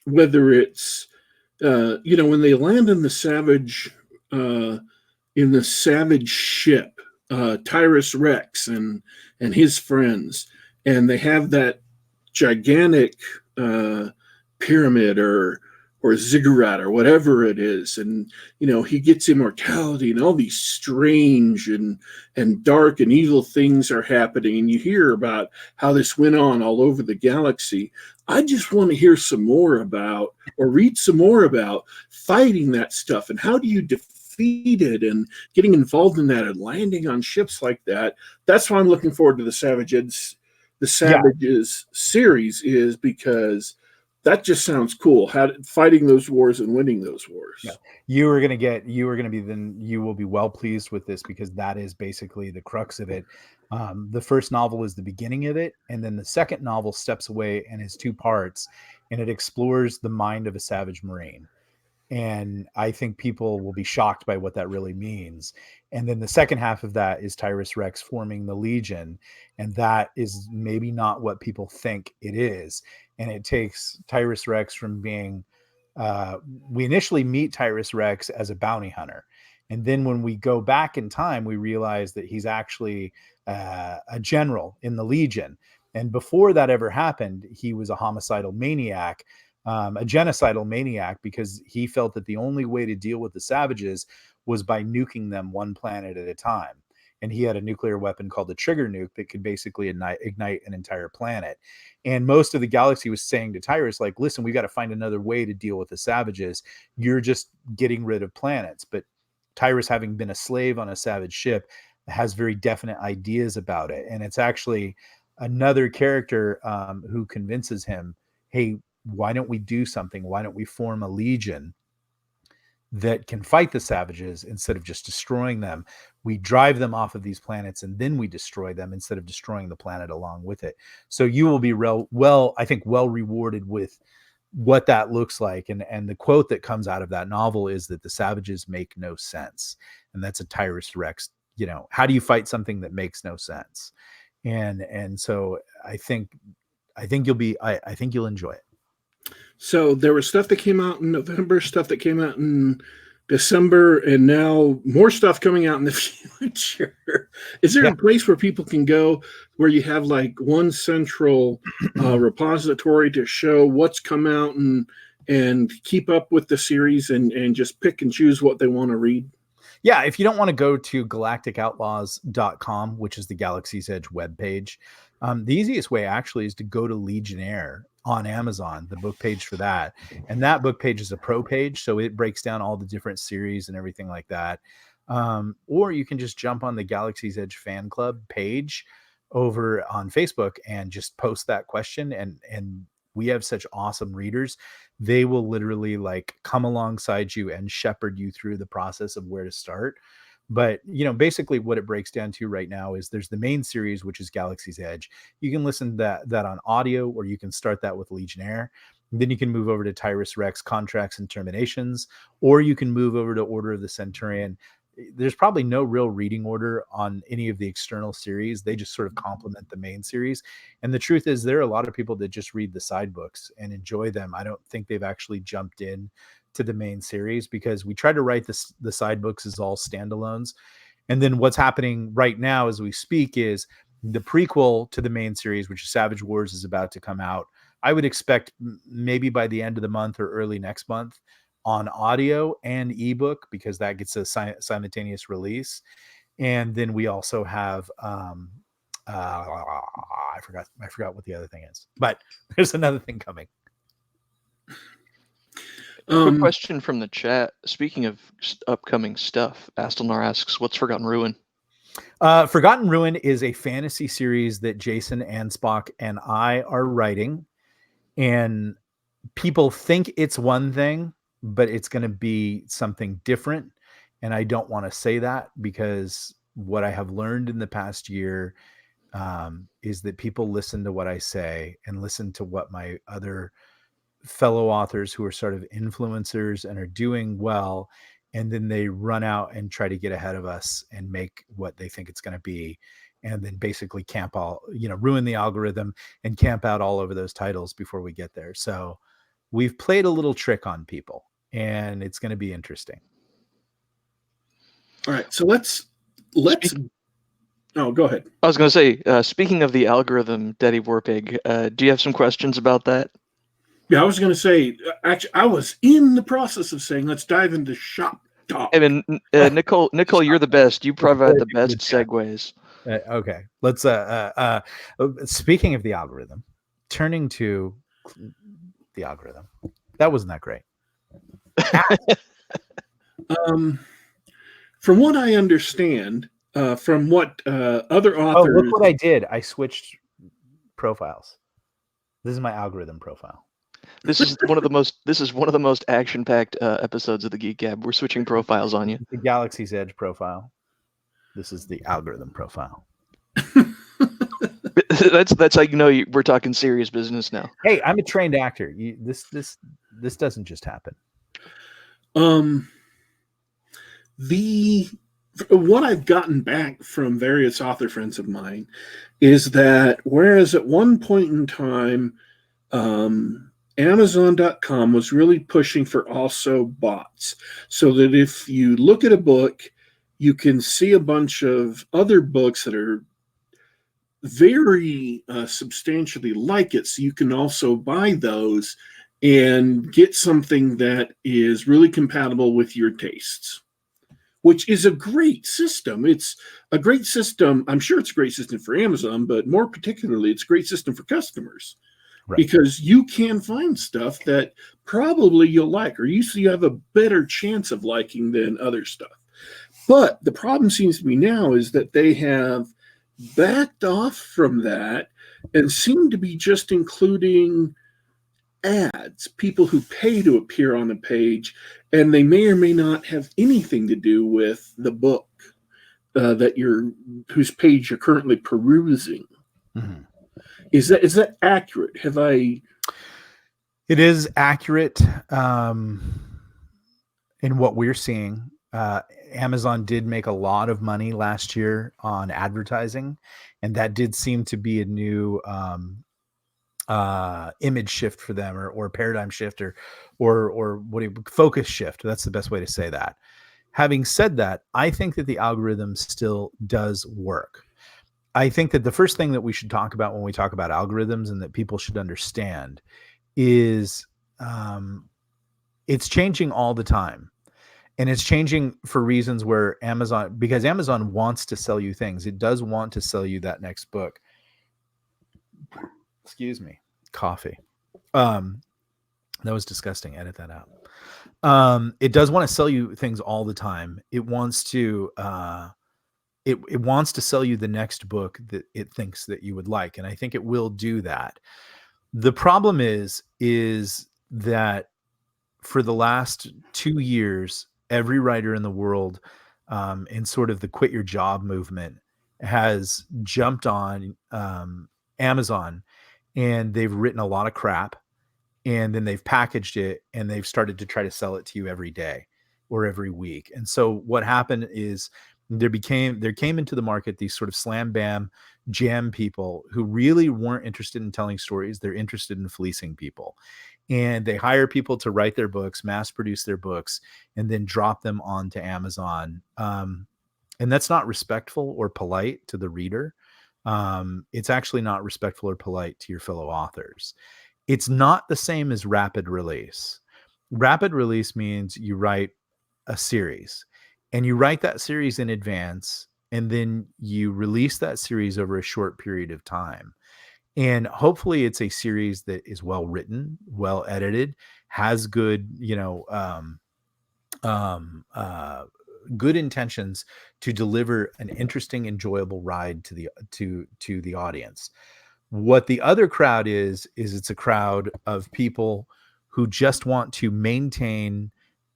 whether it's when they land in the Savage ship, Tyrus Rex and his friends, and they have that gigantic pyramid or ziggurat or whatever it is, and he gets immortality, and all these strange and dark and evil things are happening, and you hear about how this went on all over the galaxy. I just want to hear some more about, or read some more about, fighting that stuff, and how do you defeat it, and getting involved in that, and landing on ships like that. That's why I'm looking forward to the Savages series, is because that just sounds cool. Fighting those wars and winning those wars. Yeah. You will be well pleased with this, because that is basically the crux of it. The first novel is the beginning of it, and then the second novel steps away and is 2 parts, and it explores the mind of a Savage Marine. And I think people will be shocked by what that really means. And then the second half of that is Tyrus Rex forming the Legion. And that is maybe not what people think it is. And it takes Tyrus Rex from being, we initially meet Tyrus Rex as a bounty hunter. And then when we go back in time, we realize that he's actually a general in the Legion. And before that ever happened, he was a homicidal maniac, a genocidal maniac, because he felt that the only way to deal with the Savages was by nuking them one planet at a time. And he had a nuclear weapon called the trigger nuke that could basically ignite an entire planet. And most of the galaxy was saying to Tyrus, like, listen, we got to find another way to deal with the Savages. You're just getting rid of planets. But Tyrus, having been a slave on a Savage ship, has very definite ideas about it. And it's actually another character who convinces him, hey, why don't we do something? Why don't we form a legion that can fight the Savages instead of just destroying them? We drive them off of these planets and then we destroy them instead of destroying the planet along with it. So you will be well rewarded with what that looks like. And the quote that comes out of that novel is that the Savages make no sense. And that's a Tyrus Rex, how do you fight something that makes no sense? And so I think you'll enjoy it. So there was stuff that came out in November, stuff that came out in December, and now more stuff coming out in the future. Is there a place where people can go where you have like one central repository to show what's come out and keep up with the series and just pick and choose what they want to read? Yeah, if you don't want to go to galacticoutlaws.com, which is the Galaxy's Edge webpage, the easiest way actually is to go to Legionnaire on Amazon, the book page for that. And that book page is a pro page, so it breaks down all the different series and everything like that. Or you can just jump on the Galaxy's Edge fan club page over on Facebook and just post that question. And we have such awesome readers. They will literally like come alongside you and shepherd you through the process of where to start. But, basically what it breaks down to right now is there's the main series, which is Galaxy's Edge. You can listen to that on audio, or you can start that with Legionnaire. Then you can move over to Tyrus Rex Contracts and Terminations, or you can move over to Order of the Centurion. There's probably no real reading order on any of the external series. They just sort of complement the main series. And the truth is, there are a lot of people that just read the side books and enjoy them. I don't think they've actually jumped in to the main series, because we try to write the side books as all standalones. And then what's happening right now as we speak is the prequel to the main series, which is Savage Wars, is about to come out. I would expect maybe by the end of the month or early next month on audio and ebook, because that gets a simultaneous release. And then we also have I forgot what the other thing is, but there's another thing coming. Quick question from the chat. Speaking of upcoming stuff, Astelnar asks, "What's Forgotten Ruin?" Forgotten Ruin is a fantasy series that Jason Ansbach and I are writing, and people think it's one thing, but it's going to be something different. And I don't want to say that, because what I have learned in the past year is that people listen to what I say and listen to what my other fellow authors who are sort of influencers and are doing well, and then they run out and try to get ahead of us and make what they think it's going to be, and then basically ruin the algorithm and camp out all over those titles before we get there. So we've played a little trick on people, and it's going to be interesting. All right, so let's oh, go ahead. I was going to say, speaking of the algorithm, Daddy Warpig, do you have some questions about that? Yeah, I was going to say, actually, I was in the process of saying, let's dive into shop talk. I mean, Nicole, you're the best. You provide the best segues. Okay, let's. Speaking of the algorithm, turning to the algorithm, that wasn't that great. From what I understand, from what other authors. Oh, look what I did! I switched profiles. This is my algorithm profile. This is one of the most action-packed episodes of the Geek Gab. We're switching profiles on you. The Galaxy's Edge profile. This is the algorithm profile. That's how you know we're talking serious business now. Hey, I'm a trained actor. This doesn't just happen. What I've gotten back from various author friends of mine is that whereas at one point in time, Amazon.com was really pushing for also bots, so that if you look at a book, you can see a bunch of other books that are very substantially like it. So you can also buy those and get something that is really compatible with your tastes, which is a great system. It's a great system. I'm sure it's a great system for Amazon, but more particularly, it's a great system for customers. Right. Because you can find stuff that probably you'll like, or you have a better chance of liking than other stuff. But the problem seems to be now is that they have backed off from that and seem to be just including ads, people who pay to appear on a page, and they may or may not have anything to do with the book whose page you're currently perusing. Mm-hmm. Is that accurate? It is accurate in what we're seeing. Amazon did make a lot of money last year on advertising, and that did seem to be a new image shift for them, or paradigm shift, or focus shift. That's the best way to say that. Having said that, I think that the algorithm still does work. I think that the first thing that we should talk about when we talk about algorithms, and that people should understand, is it's changing all the time. And it's changing for reasons where because Amazon wants to sell you things. It does want to sell you that next book. Excuse me, coffee. That was disgusting. Edit that out. It does want to sell you things all the time. It wants to it wants to sell you the next book that it thinks that you would like, and I think it will do that. The problem is that for the last 2 years, every writer in the world, in sort of the quit your job movement, has jumped on Amazon, and they've written a lot of crap, and then they've packaged it, and they've started to try to sell it to you every day or every week. And so what happened is there came into the market these sort of slam bam jam people who really weren't interested in telling stories. They're interested in fleecing people. And they hire people to write their books, mass produce their books, and then drop them onto Amazon. And that's not respectful or polite to the reader. It's actually not respectful or polite to your fellow authors. It's not the same as rapid release. Rapid release means you write a series, and you write that series in advance, and then you release that series over a short period of time. And hopefully it's a series that is well written, well edited, has good, um, uh, good intentions to deliver an interesting, enjoyable ride to the audience. What the other crowd is it's a crowd of people who just want to maintain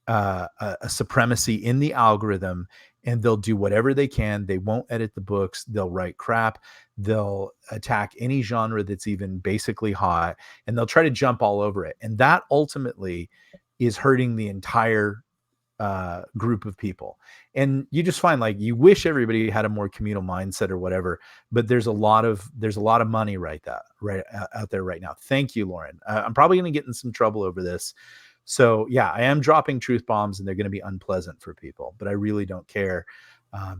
a supremacy in the algorithm, and they'll do whatever they can. They won't edit the books. They'll write crap. They'll attack any genre that's even basically hot, and they'll try to jump all over it. And that ultimately is hurting the entire group of people. And you just find, like, you wish everybody had a more communal mindset or whatever, but there's a lot of money right out there right now. Thank you, Lauren. I'm probably going to get in some trouble over this. So yeah, I am dropping truth bombs, and they're going to be unpleasant for people, but I really don't care,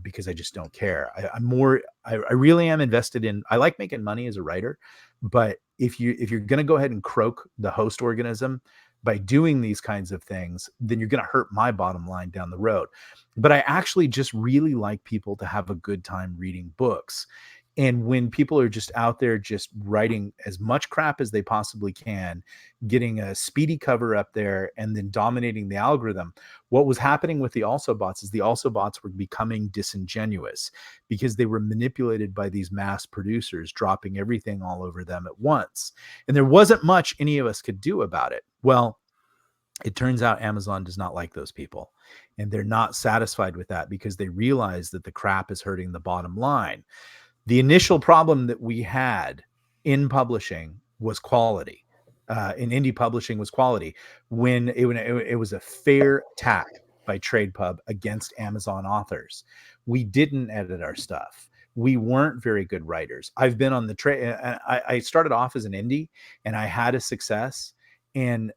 because I just don't care. I really am invested in, I like making money as a writer, but if you're going to go ahead and croak the host organism by doing these kinds of things, then you're going to hurt my bottom line down the road. But I actually just really like people to have a good time reading books. And when people are just out there just writing as much crap as they possibly can, getting a speedy cover up there, and then dominating the algorithm, what was happening with the also bots is the also bots were becoming disingenuous because they were manipulated by these mass producers, dropping everything all over them at once. And there wasn't much any of us could do about it. Well, it turns out Amazon does not like those people, and they're not satisfied with that because they realize that the crap is hurting the bottom line. The initial problem that we had in publishing was quality. In indie publishing was quality. When it was a fair attack by TradePub against Amazon authors. We didn't edit our stuff. We weren't very good writers. I've been on the trade. I started off as an indie, and I had a success. And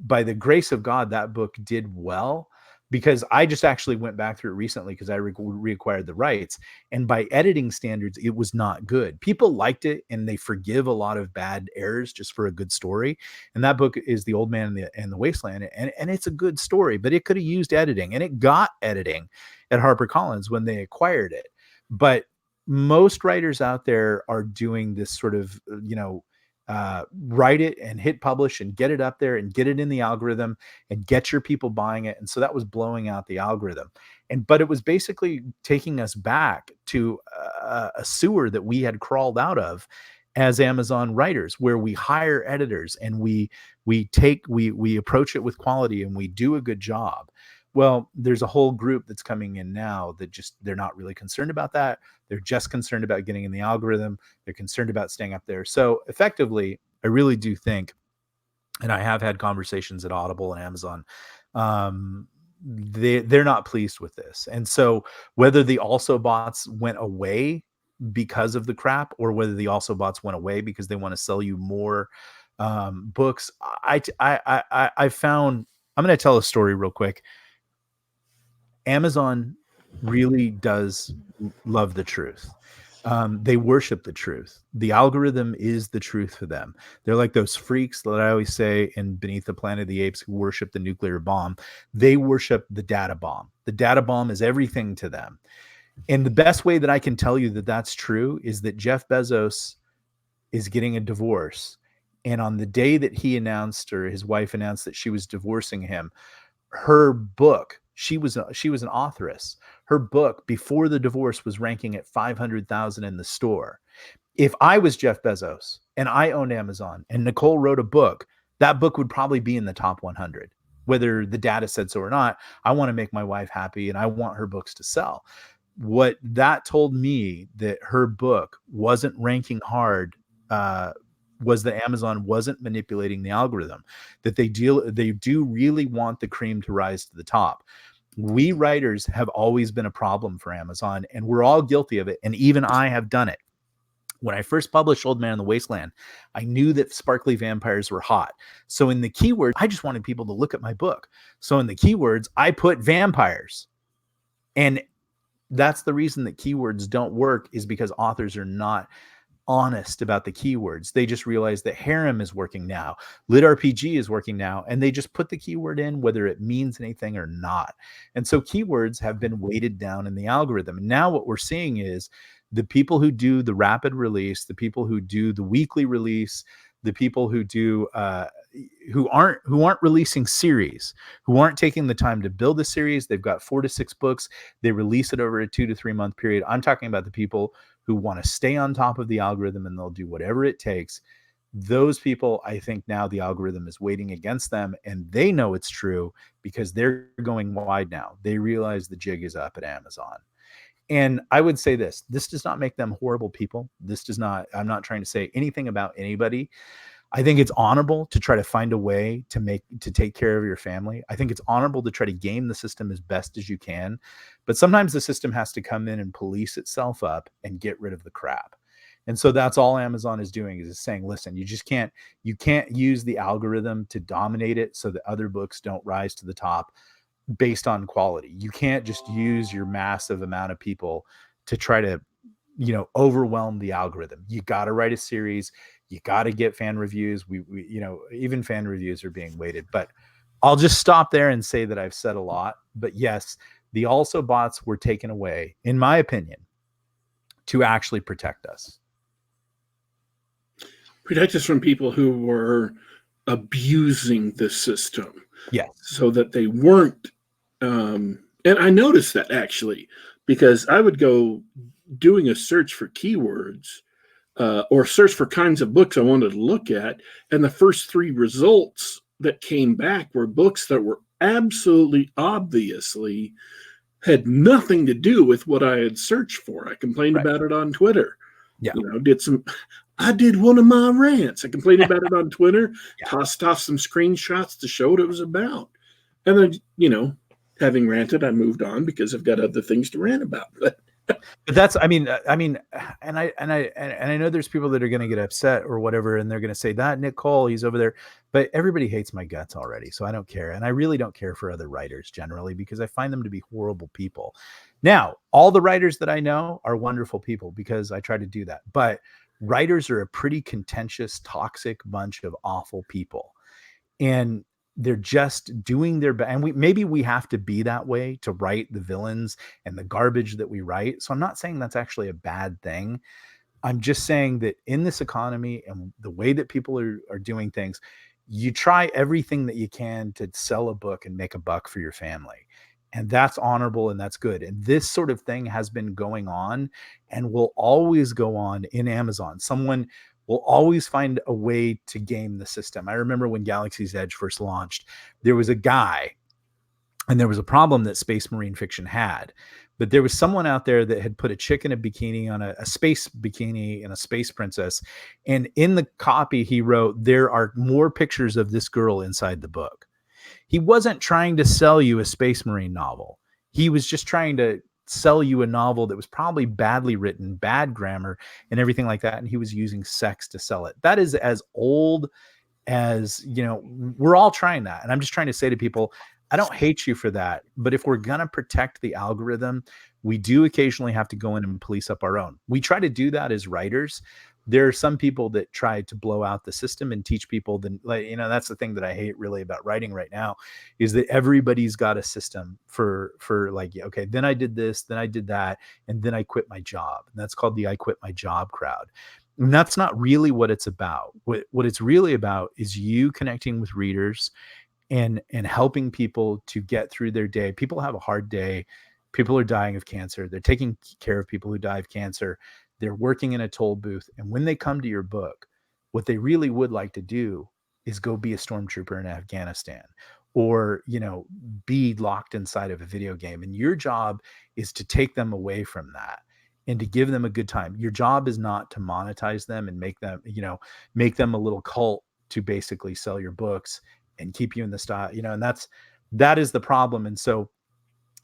by the grace of God, that book did well, because I just actually went back through it recently because I reacquired the rights. And by editing standards, it was not good. People liked it, and they forgive a lot of bad errors just for a good story. And that book is The Old Man and the Wasteland. And it's a good story, but it could have used editing, and it got editing at HarperCollins when they acquired it. But most writers out there are doing this sort of, write it and hit publish and get it up there and get it in the algorithm and get your people buying it. And so that was blowing out the algorithm. But it was basically taking us back to a sewer that we had crawled out of as Amazon writers, where we hire editors and we approach it with quality and we do a good job. Well, there's a whole group that's coming in now that they're not really concerned about that. They're just concerned about getting in the algorithm. They're concerned about staying up there. So effectively, I really do think, and I have had conversations at Audible and Amazon, they're not pleased with this. And so whether the also bots went away because of the crap, or whether the also bots went away because they want to sell you more books, I found, I'm going to tell a story real quick. Amazon really does love the truth. They worship the truth. The algorithm is the truth for them. They're like those freaks that I always say in Beneath the Planet of the Apes who worship the nuclear bomb. They worship the data bomb. The data bomb is everything to them. And the best way that I can tell you that that's true is that Jeff Bezos is getting a divorce. And on the day that he announced, or his wife announced, that she was divorcing him, her book, she was an authoress. Her book before the divorce was ranking at 500,000 in the store. If I was Jeff Bezos and I owned Amazon and Nicole wrote a book, that book would probably be in the top 100, whether the data said so or not. I want to make my wife happy, and I want her books to sell. What that told me, that her book wasn't ranking hard, was that Amazon wasn't manipulating the algorithm, that they do really want the cream to rise to the top. We writers have always been a problem for Amazon, and we're all guilty of it. And even I have done it. When I first published Old Man in the Wasteland, I knew that sparkly vampires were hot. So in the keywords, I just wanted people to look at my book. So in the keywords, I put vampires. And that's the reason that keywords don't work, is because authors are not honest about the keywords. They just realize that harem is working now, lit RPG is working now, and they just put the keyword in whether it means anything or not. And so keywords have been weighted down in the algorithm. And now what we're seeing is the people who do the rapid release, the people who do the weekly release, the people who do who aren't releasing series, who aren't taking the time to build a series. They've got 4 to 6 books. They release it over a 2 to 3 month period. I'm talking about the people who want to stay on top of the algorithm and they'll do whatever it takes. Those people, I think now the algorithm is waiting against them, and they know it's true because they're going wide now. They realize the jig is up at Amazon. And I would say this does not make them horrible people. I'm not trying to say anything about anybody. I think it's honorable to try to find a way to take care of your family. I think it's honorable to try to game the system as best as you can. But sometimes the system has to come in and police itself up and get rid of the crap. And so that's all Amazon is doing, is saying, listen, you can't use the algorithm to dominate it so that other books don't rise to the top based on quality. You can't just use your massive amount of people to try to, overwhelm the algorithm. You got to write a series. You got to get fan reviews. We even fan reviews are being weighted. But I'll just stop there and say that I've said a lot. But yes, the also bots were taken away, in my opinion, to actually protect us. Protect us from people who were abusing the system. Yes. So that they weren't. And I noticed that actually, because I would go doing a search for keywords or search for kinds of books I wanted to look at. And the first 3 results that came back were books that were absolutely obviously had nothing to do with what I had searched for. I complained about it on Twitter. Yeah. I did one of my rants. I complained about it on Twitter, tossed off some screenshots to show what it was about. And then, having ranted, I moved on because I've got other things to rant about. But that's, I mean, and I know there's people that are going to get upset or whatever, and they're going to say that Nick Cole, he's over there, but everybody hates my guts already. So I don't care. And I really don't care for other writers generally, because I find them to be horrible people. Now, all the writers that I know are wonderful people because I try to do that. But writers are a pretty contentious, toxic bunch of awful people. And they're just doing their best. And maybe we have to be that way to write the villains and the garbage that we write. So I'm not saying that's actually a bad thing. I'm just saying that in this economy and the way that people are doing things, you try everything that you can to sell a book and make a buck for your family. And that's honorable and that's good. And this sort of thing has been going on and will always go on in Amazon. Someone will always find a way to game the system. I remember when Galaxy's Edge first launched, there was a guy and there was a problem that Space Marine fiction had. But there was someone out there that had put a chick in a bikini on a space bikini and a space princess. And in the copy, he wrote, there are more pictures of this girl inside the book. He wasn't trying to sell you a Space Marine novel. He was just trying to sell you a novel that was probably badly written, bad grammar, and everything like that. And he was using sex to sell it. That is as old as, we're all trying that. And I'm just trying to say to people, I don't hate you for that. But if we're going to protect the algorithm, we do occasionally have to go in and police up our own. We try to do that as writers. There are some people that try to blow out the system and teach people that's the thing that I hate really about writing right now, is that everybody's got a system for okay, then I did this, then I did that, and then I quit my job. And that's called the I quit my job crowd. And that's not really what it's about. What it's really about is you connecting with readers and helping people to get through their day. People have a hard day. People are dying of cancer. They're taking care of people who die of cancer. They're working in a toll booth. And when they come to your book, what they really would like to do is go be a stormtrooper in Afghanistan or, be locked inside of a video game. And your job is to take them away from that and to give them a good time. Your job is not to monetize them and make them a little cult to basically sell your books and keep you in the style, and that is the problem. And so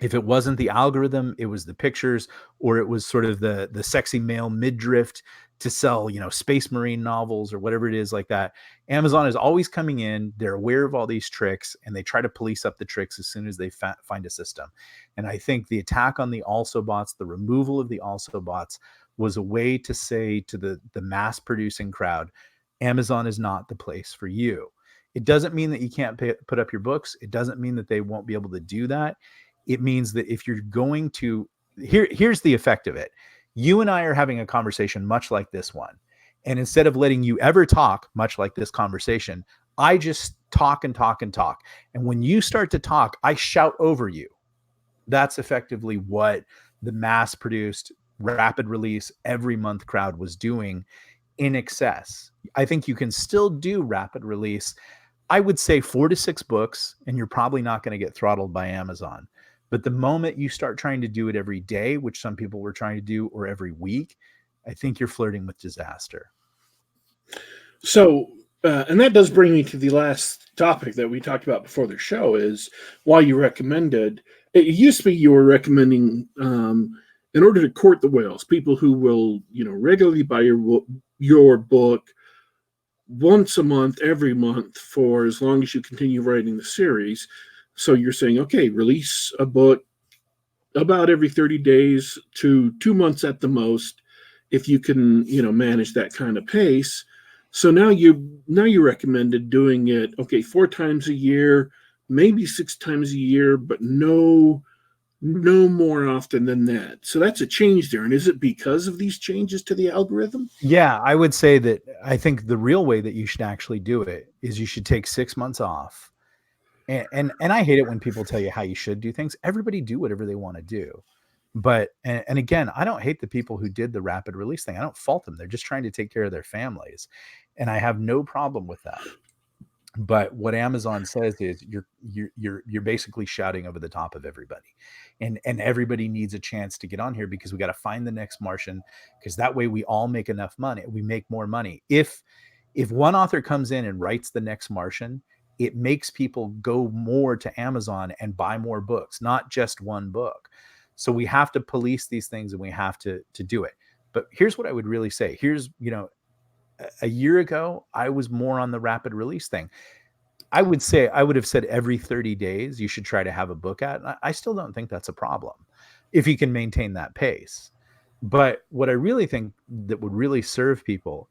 if it wasn't the algorithm, it was the pictures, or it was sort of the sexy male midriff to sell, Space Marine novels or whatever it is like that. Amazon is always coming in. They're aware of all these tricks and they try to police up the tricks as soon as they find a system. And I think the attack on the also bots, the removal of the also bots, was a way to say to the mass producing crowd, Amazon is not the place for you. It doesn't mean that you can't put up your books. It doesn't mean that they won't be able to do that. It means that if you're going to, here's the effect of it. You and I are having a conversation much like this one. And instead of letting you ever talk, much like this conversation, I just talk and talk and talk. And when you start to talk, I shout over you. That's effectively what the mass produced, rapid release, every month crowd was doing in excess. I think you can still do rapid release. I would say 4 to 6 books, and you're probably not going to get throttled by Amazon. But the moment you start trying to do it every day, which some people were trying to do, or every week, I think you're flirting with disaster. So, and that does bring me to the last topic that we talked about before the show, is why you recommended, it used to be you were recommending, in order to court the whales, people who will, regularly buy your book once a month, every month, for as long as you continue writing the series. So you're saying, okay, release a book about every 30 days to 2 months at the most, if you can, manage that kind of pace. So now you recommended doing it, okay, 4 times a year, maybe 6 times a year, but no more often than that. So that's a change there. And is it because of these changes to the algorithm? Yeah, I would say that I think the real way that you should actually do it is you should take 6 months off. And I hate it when people tell you how you should do things. Everybody do whatever they want to do. But, and again, I don't hate the people who did the rapid release thing. I don't fault them. They're just trying to take care of their families. And I have no problem with that. But what Amazon says is you're basically shouting over the top of everybody, and everybody needs a chance to get on here, because we got to find the next Martian, because that way we all make enough money. We make more money. If one author comes in and writes the next Martian, it makes people go more to Amazon and buy more books, not just one book. So we have to police these things, and we have to do it. But here's what I would really say. Here's, a year ago, I was more on the rapid release thing. I would have said every 30 days you should try to have a book out. I still don't think that's a problem if you can maintain that pace. But what I really think that would really serve people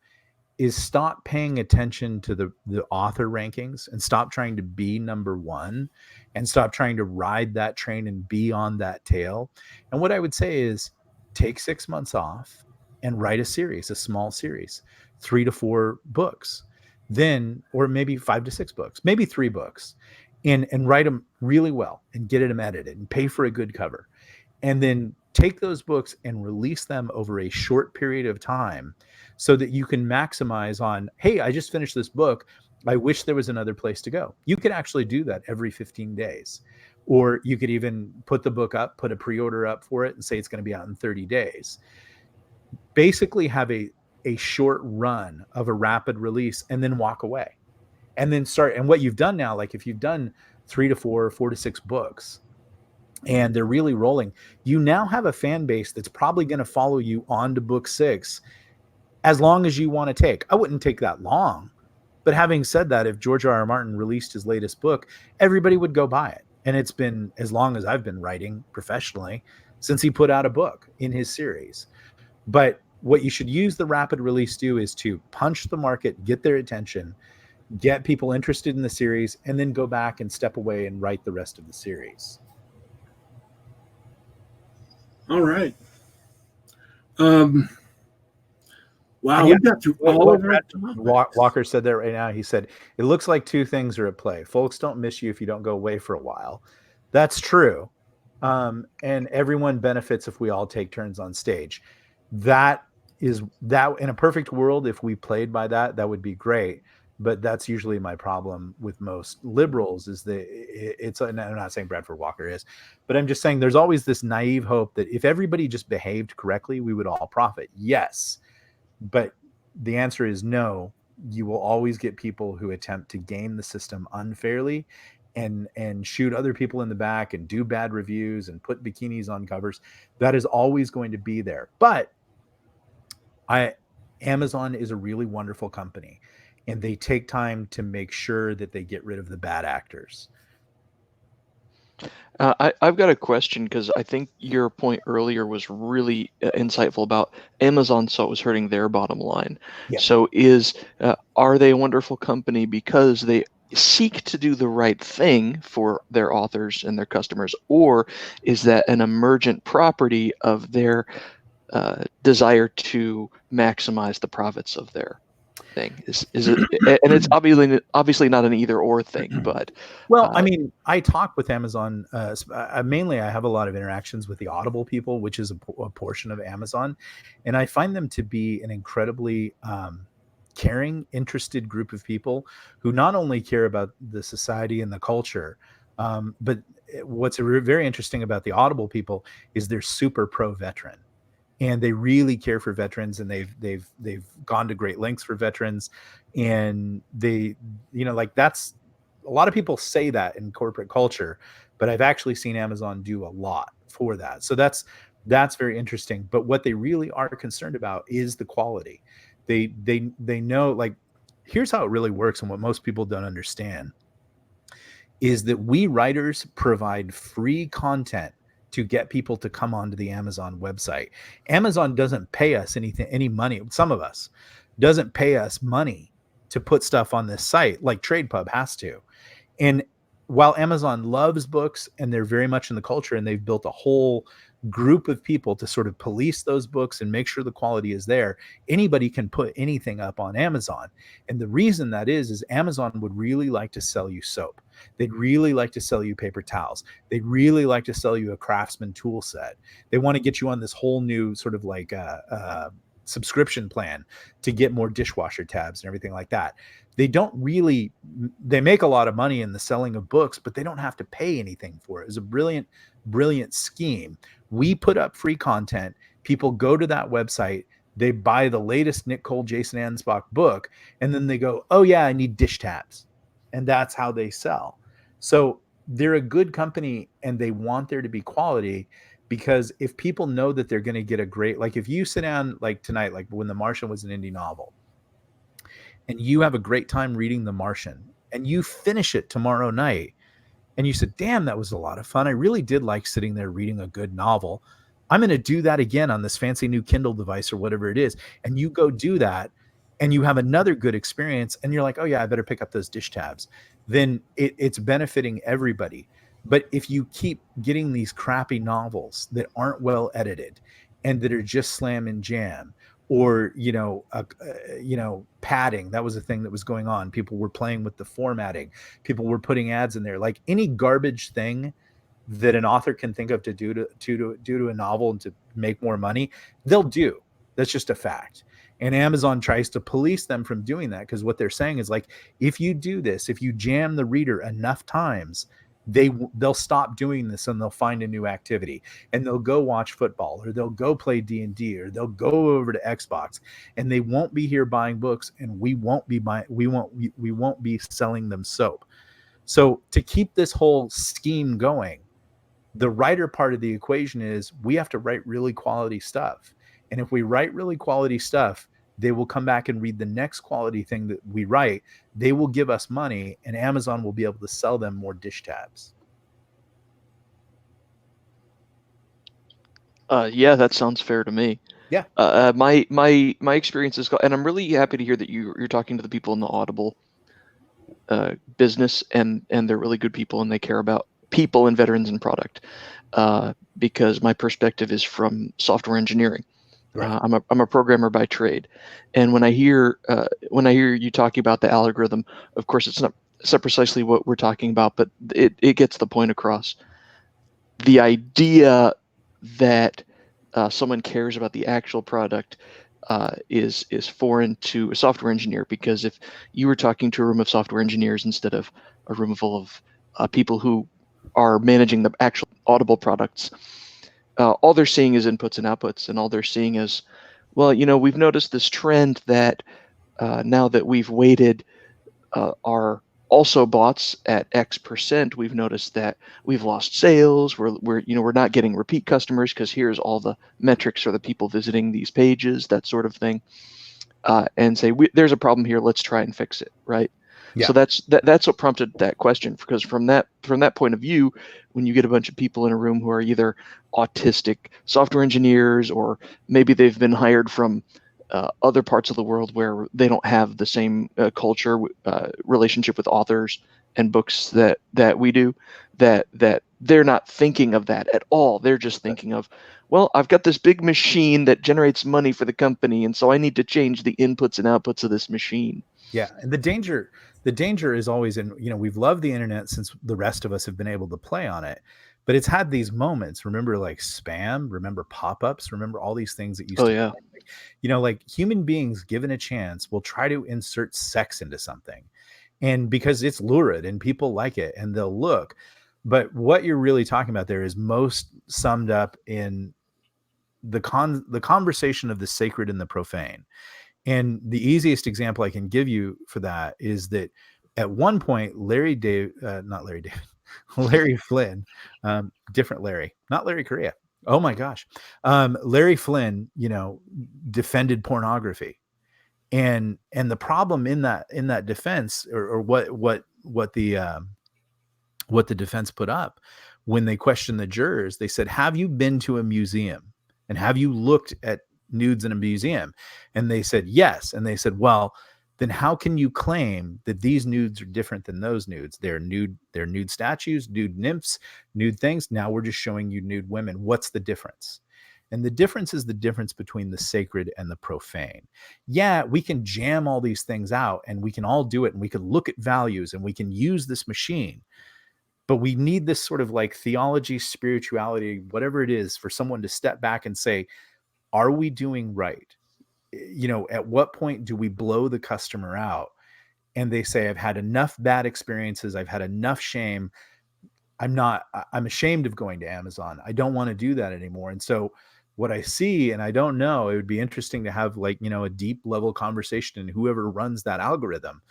is stop paying attention to the author rankings, and stop trying to be number one, and stop trying to ride that train and be on that tail. And what I would say is take 6 months off and write a series, a small series, 3 to 4 books, then, or maybe 5 to 6 books, maybe 3 books, and write them really well and get them edited and pay for a good cover. And then take those books and release them over a short period of time, so that you can maximize on, hey, I just finished this book. I wish there was another place to go. You could actually do that every 15 days. Or you could even put the book up, put a pre-order up for it, and say it's going to be out in 30 days. Basically have a short run of a rapid release, and then walk away, and then start. And what you've done now, like if you've done 3 to 4, 4 to 6 books, and they're really rolling, you now have a fan base that's probably going to follow you on to book 6 as long as you want to take. I wouldn't take that long. But having said that, if George R.R. Martin released his latest book, everybody would go buy it. And it's been as long as I've been writing professionally since he put out a book in his series. But what you should use the rapid release do is to punch the market, get their attention, get people interested in the series, and then go back and step away and write the rest of the series. All right. Wow, we got through all of that. Walker said that right now. He said, it looks like 2 things are at play. Folks don't miss you if you don't go away for a while. That's true. And everyone benefits if we all take turns on stage. That in a perfect world, if we played by that would be great. But that's usually my problem with most liberals, is that and I'm not saying Bradford Walker is, but I'm just saying there's always this naive hope that if everybody just behaved correctly, we would all profit. Yes. But the answer is no. You will always get people who attempt to game the system unfairly and shoot other people in the back and do bad reviews and put bikinis on covers. That is always going to be there. But Amazon is a really wonderful company, and they take time to make sure that they get rid of the bad actors. I've got a question because I think your point earlier was really insightful about Amazon saw it was hurting their bottom line. Yeah. So are they a wonderful company because they seek to do the right thing for their authors and their customers, or is that an emergent property of their desire to maximize the profits of their thing? Is it? And it's obviously not an either or thing, but Well, I mean, I talk with Amazon. Mainly, I have a lot of interactions with the Audible people, which is a portion of Amazon, and I find them to be an incredibly caring, interested group of people who not only care about the society and the culture, but what's very interesting about the Audible people is they're super pro veteran, and they really care for veterans, and they've gone to great lengths for veterans, and they, like, that's, a lot of people say that in corporate culture, but I've actually seen Amazon do a lot for that. So that's very interesting. But what they really are concerned about is the quality. They know, like, here's how it really works, and what most people don't understand is that we writers provide free content to get people to come onto the Amazon website. Amazon doesn't pay us any money. Some of us doesn't pay us money to put stuff on this site like TradePub has to. And while Amazon loves books and they're very much in the culture, and they've built a whole group of people to sort of police those books and make sure the quality is there, anybody can put anything up on Amazon. And the reason that is Amazon would really like to sell you soap. They'd really like to sell you paper towels. They'd really like to sell you a Craftsman tool set. They want to get you on this whole new sort of like subscription plan to get more dishwasher tabs and everything like that. They make a lot of money in the selling of books, but they don't have to pay anything for it. It's a brilliant, brilliant scheme. We put up free content. People go to that website. They buy the latest Nick Cole, Jason Ansbach book, and then they go, oh yeah, I need dish tabs. And that's how they sell. So they're a good company, and they want there to be quality, because if people know that they're going to get a great, like if you sit down like tonight, like when The Martian was an indie novel, and you have a great time reading The Martian, and you finish it tomorrow night, and you said, damn, that was a lot of fun. I really did like sitting there reading a good novel. I'm going to do that again on this fancy new Kindle device or whatever it is. And you go do that, and you have another good experience, and you're like, oh yeah, I better pick up those dish tabs. Then it's benefiting everybody. But if you keep getting these crappy novels that aren't well edited and that are just slam and jam, or padding, that was a thing that was going on. People were playing with the formatting. People were putting ads in there. Like any garbage thing that an author can think of to do to a novel and to make more money, they'll do. That's just a fact. And Amazon tries to police them from doing that, because what they're saying is, like, if you do this, if you jam the reader enough times, they'll stop doing this, and they'll find a new activity, and they'll go watch football, or they'll go play D&D, or they'll go over to Xbox, and they won't be here buying books, and we won't be selling them soap. So to keep this whole scheme going, the writer part of the equation is we have to write really quality stuff. And if we write really quality stuff, they will come back and read the next quality thing that we write. They will give us money, and Amazon will be able to sell them more dish tabs. Yeah, that sounds fair to me. Yeah. My experience is, and I'm really happy to hear that you're talking to the people in the Audible business, and they're really good people, and they care about people and veterans and product. Because my perspective is from software engineering. Right. I'm a programmer by trade, and when I hear you talking about the algorithm, of course it's not precisely what we're talking about, but it gets the point across. The idea that someone cares about the actual product is foreign to a software engineer, because if you were talking to a room of software engineers instead of a room full of people who are managing the actual Audible products, all they're seeing is inputs and outputs, and all they're seeing is, well, we've noticed this trend that now that we've weighted our also bots at X%, we've noticed that we've lost sales. We're not getting repeat customers, because here's all the metrics for the people visiting these pages, that sort of thing, and say, there's a problem here. Let's try and fix it, right? Yeah. So that's what prompted that question, because from that point of view, when you get a bunch of people in a room who are either autistic software engineers, or maybe they've been hired from other parts of the world where they don't have the same culture relationship with authors and books that we do, that they're not thinking of that at all. They're just thinking of, well, I've got this big machine that generates money for the company, and so I need to change the inputs and outputs of this machine. Yeah, and the danger is always in, we've loved the internet since the rest of us have been able to play on it, but it's had these moments. Remember, like spam, remember pop-ups, remember all these things that used to, like human beings given a chance will try to insert sex into something, and because it's lurid and people like it and they'll look. But what you're really talking about there is most summed up in the conversation of the sacred and the profane. And the easiest example I can give you for that is that at one point, Larry Flynn, different Larry, not Larry Correa. Oh my gosh. Larry Flynn, defended pornography. And the problem in that defense, or what the defense put up when they questioned the jurors, they said, have you been to a museum and have you looked at nudes in a museum? And they said yes. And they said, well, then how can you claim that these nudes are different than those nudes? They're nude statues, nude nymphs, nude things. Now we're just showing you nude women. What's the difference? And the difference is the difference between the sacred and the profane. Yeah, we can jam all these things out and we can all do it, and we can look at values and we can use this machine. But we need this sort of like theology, spirituality, whatever it is, for someone to step back and say, are we doing right? At what point do we blow the customer out? And they say, I've had enough bad experiences. I've had enough shame. I'm ashamed of going to Amazon. I don't want to do that anymore. And so what I see, and I don't know, it would be interesting to have a deep level conversation, and whoever runs that algorithm.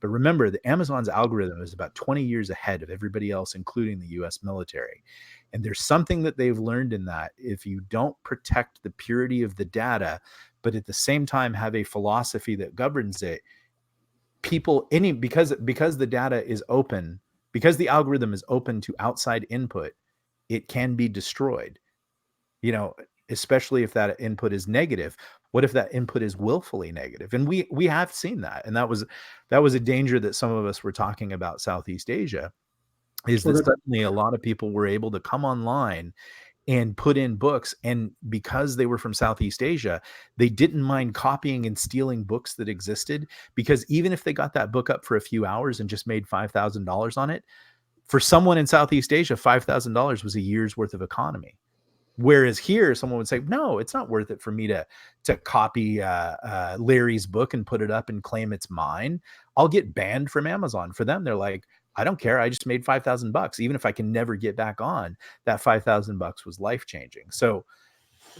But remember, the Amazon's algorithm is about 20 years ahead of everybody else, including the US military. And there's something that they've learned in that if you don't protect the purity of the data, but at the same time have a philosophy that governs it, because the data is open, because the algorithm is open to outside input, it can be destroyed. Especially if that input is negative. What if that input is willfully negative? And we have seen that. And that was a danger that some of us were talking about Southeast Asia, is that suddenly a lot of people were able to come online and put in books. And because they were from Southeast Asia, they didn't mind copying and stealing books that existed, because even if they got that book up for a few hours and just made $5,000 on it, for someone in Southeast Asia, $5,000 was a year's worth of economy. Whereas here, someone would say, no, it's not worth it for me to copy Larry's book and put it up and claim it's mine. I'll get banned from Amazon. For them, they're like, I don't care. I just made $5,000. Even if I can never get back on, that $5,000 was life-changing. So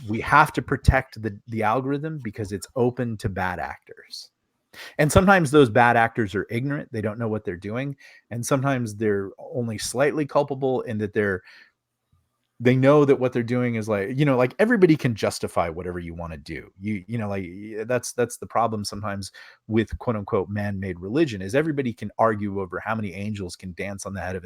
we have to protect the algorithm, because it's open to bad actors. And sometimes those bad actors are ignorant. They don't know what they're doing. And sometimes they're only slightly culpable in that they know that what they're doing is like everybody can justify whatever you want to do. That's the problem sometimes with quote unquote man-made religion, is everybody can argue over how many angels can dance on the head of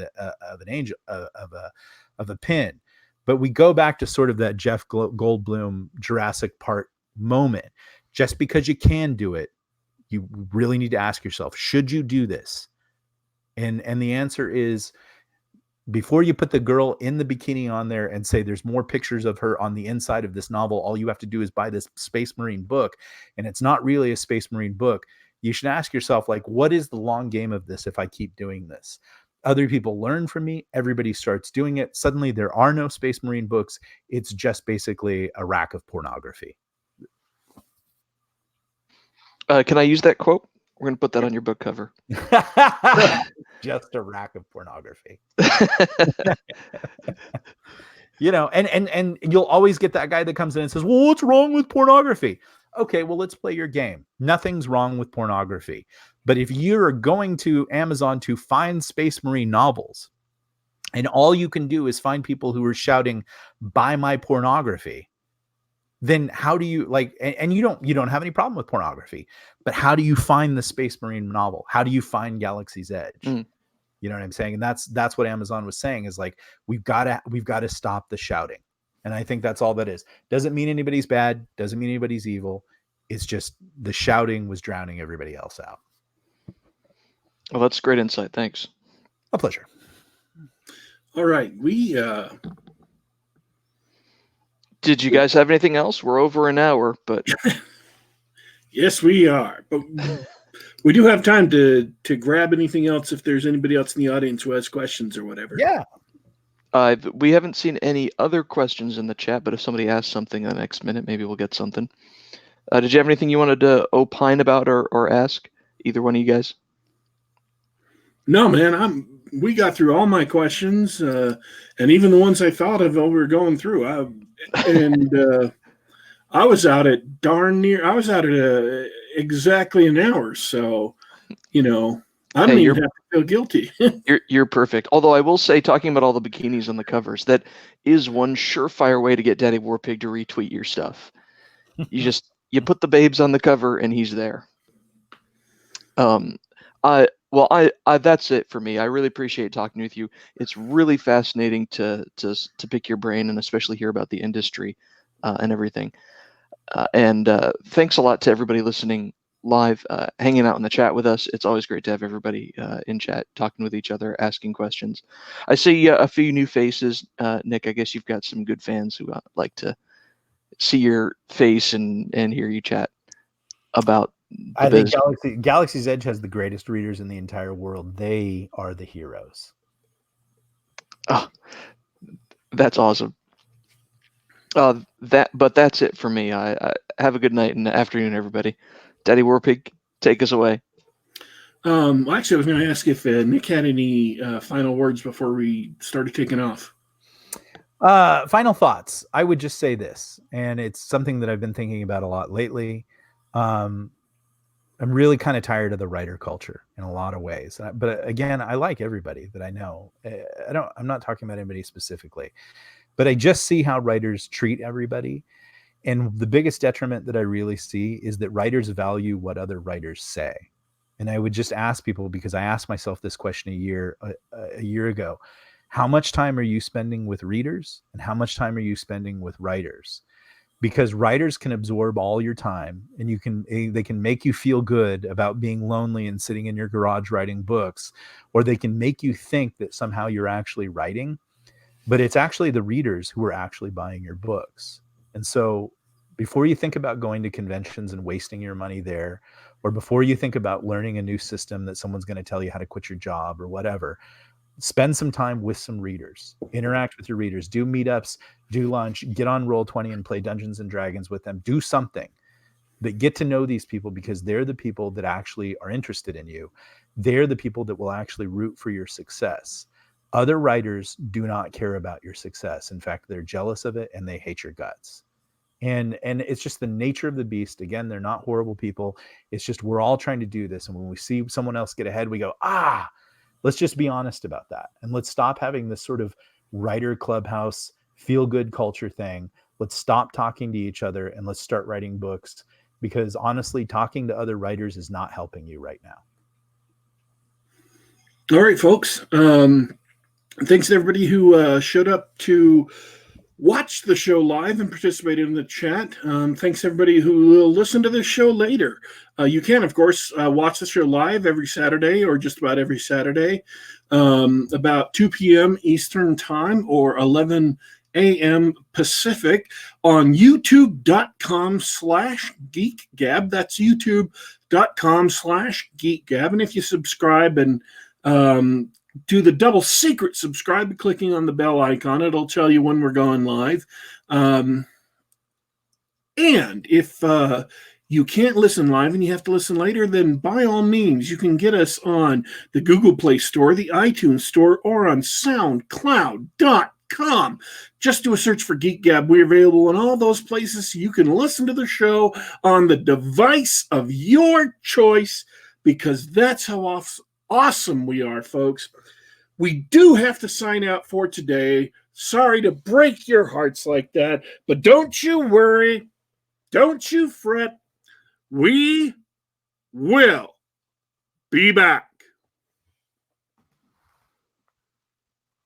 an angel, of a pin. But we go back to sort of that Jeff Goldblum Jurassic Park moment. Just because you can do it, you really need to ask yourself, should you do this? And the answer is, before you put the girl in the bikini on there and say there's more pictures of her on the inside of this novel, all you have to do is buy this Space Marine book, and it's not really a Space Marine book, you should ask yourself, what is the long game of this if I keep doing this? Other people learn from me. Everybody starts doing it. Suddenly there are no Space Marine books. It's just basically a rack of pornography. Can I use that quote? We're going to put that on your book cover. Just a rack of pornography. And you'll always get that guy that comes in and says, well, what's wrong with pornography? Okay, well, let's play your game. Nothing's wrong with pornography. But if you're going to Amazon to find Space Marine novels, and all you can do is find people who are shouting, buy my pornography, then how do you like, and you don't have any problem with pornography, but how do you find the Space Marine novel? How do you find Galaxy's Edge? Mm. You know what I'm saying? And that's what Amazon was saying, is like, we've got to stop the shouting. And I think that's all that is. Doesn't mean anybody's bad, doesn't mean anybody's evil. It's just the shouting was drowning everybody else out. Well, that's great insight. Thanks. A pleasure. All right. Did you guys have anything else? We're over an hour, but Yes, we are. But we do have time to grab anything else if there's anybody else in the audience who has questions or whatever. Yeah. we haven't seen any other questions in the chat, but if somebody asks something in the next minute, maybe we'll get something. Did you have anything you wanted to opine about or ask? Either one of you guys? No, man, we got through all my questions, and even the ones I thought of while we were going through. I was out at exactly an hour, so I don't Hey, even have to feel guilty. You're perfect. Although I will say, talking about all the bikinis on the covers, that is one surefire way to get Daddy Warpig to retweet your stuff. You put the babes on the cover and he's there. That's it for me. I really appreciate talking with you. It's really fascinating to pick your brain and especially hear about the industry and everything. And thanks a lot to everybody listening live, hanging out in the chat with us. It's always great to have everybody in chat, talking with each other, asking questions. I see a few new faces. Nick, I guess you've got some good fans who like to see your face and hear you chat about I think Galaxy's Edge has the greatest readers in the entire world. They are the heroes. Oh, that's awesome. But that's it for me. I have a good night and afternoon, everybody. Daddy Warpig, take us away. Actually, I was going to ask if Nick had any final words before we started kicking off. Final thoughts. I would just say this, and it's something that I've been thinking about a lot lately. I'm really kind of tired of the writer culture in a lot of ways. But again, I like everybody that I know. I'm not talking about anybody specifically, but I just see how writers treat everybody. And the biggest detriment that I really see is that writers value what other writers say. And I would just ask people, because I asked myself this question a year ago, how much time are you spending with readers and how much time are you spending with writers? Because writers can absorb all your time, and they can make you feel good about being lonely and sitting in your garage writing books, or they can make you think that somehow you're actually writing, but it's actually the readers who are actually buying your books. And so before you think about going to conventions and wasting your money there, or before you think about learning a new system that someone's going to tell you how to quit your job or whatever, spend some time with some readers, interact with your readers, do meetups, do lunch, get on Roll20 and play Dungeons and Dragons with them, do something, but get to know these people, because they're the people that actually are interested in you. They're the people that will actually root for your success. Other writers do not care about your success. In fact, they're jealous of it and they hate your guts. And it's just the nature of the beast. Again, they're not horrible people. It's just, we're all trying to do this. And when we see someone else get ahead, we go, let's just be honest about that. And let's stop having this sort of writer clubhouse, feel good culture thing. Let's stop talking to each other and let's start writing books, because honestly, talking to other writers is not helping you right now. All right, folks. Thanks to everybody who showed up to watch the show live and participated in the chat. Thanks to everybody who will listen to this show later. You can, of course, watch the show live every Saturday, or just about every Saturday, about 2 p.m. Eastern Time or 11 a.m. Pacific on youtube.com/geekgab. That's youtube.com/geekgab. And if you subscribe and do the double secret subscribe, clicking on the bell icon, it'll tell you when we're going live. And if you can't listen live and you have to listen later, then by all means, you can get us on the Google Play Store, the iTunes Store, or on SoundCloud.com. Just do a search for Geek Gab. We're available in all those places, so you can listen to the show on the device of your choice, because that's how awesome we are, folks. We do have to sign out for today, Sorry to break your hearts like that, but don't you worry. Don't you fret. We will be back.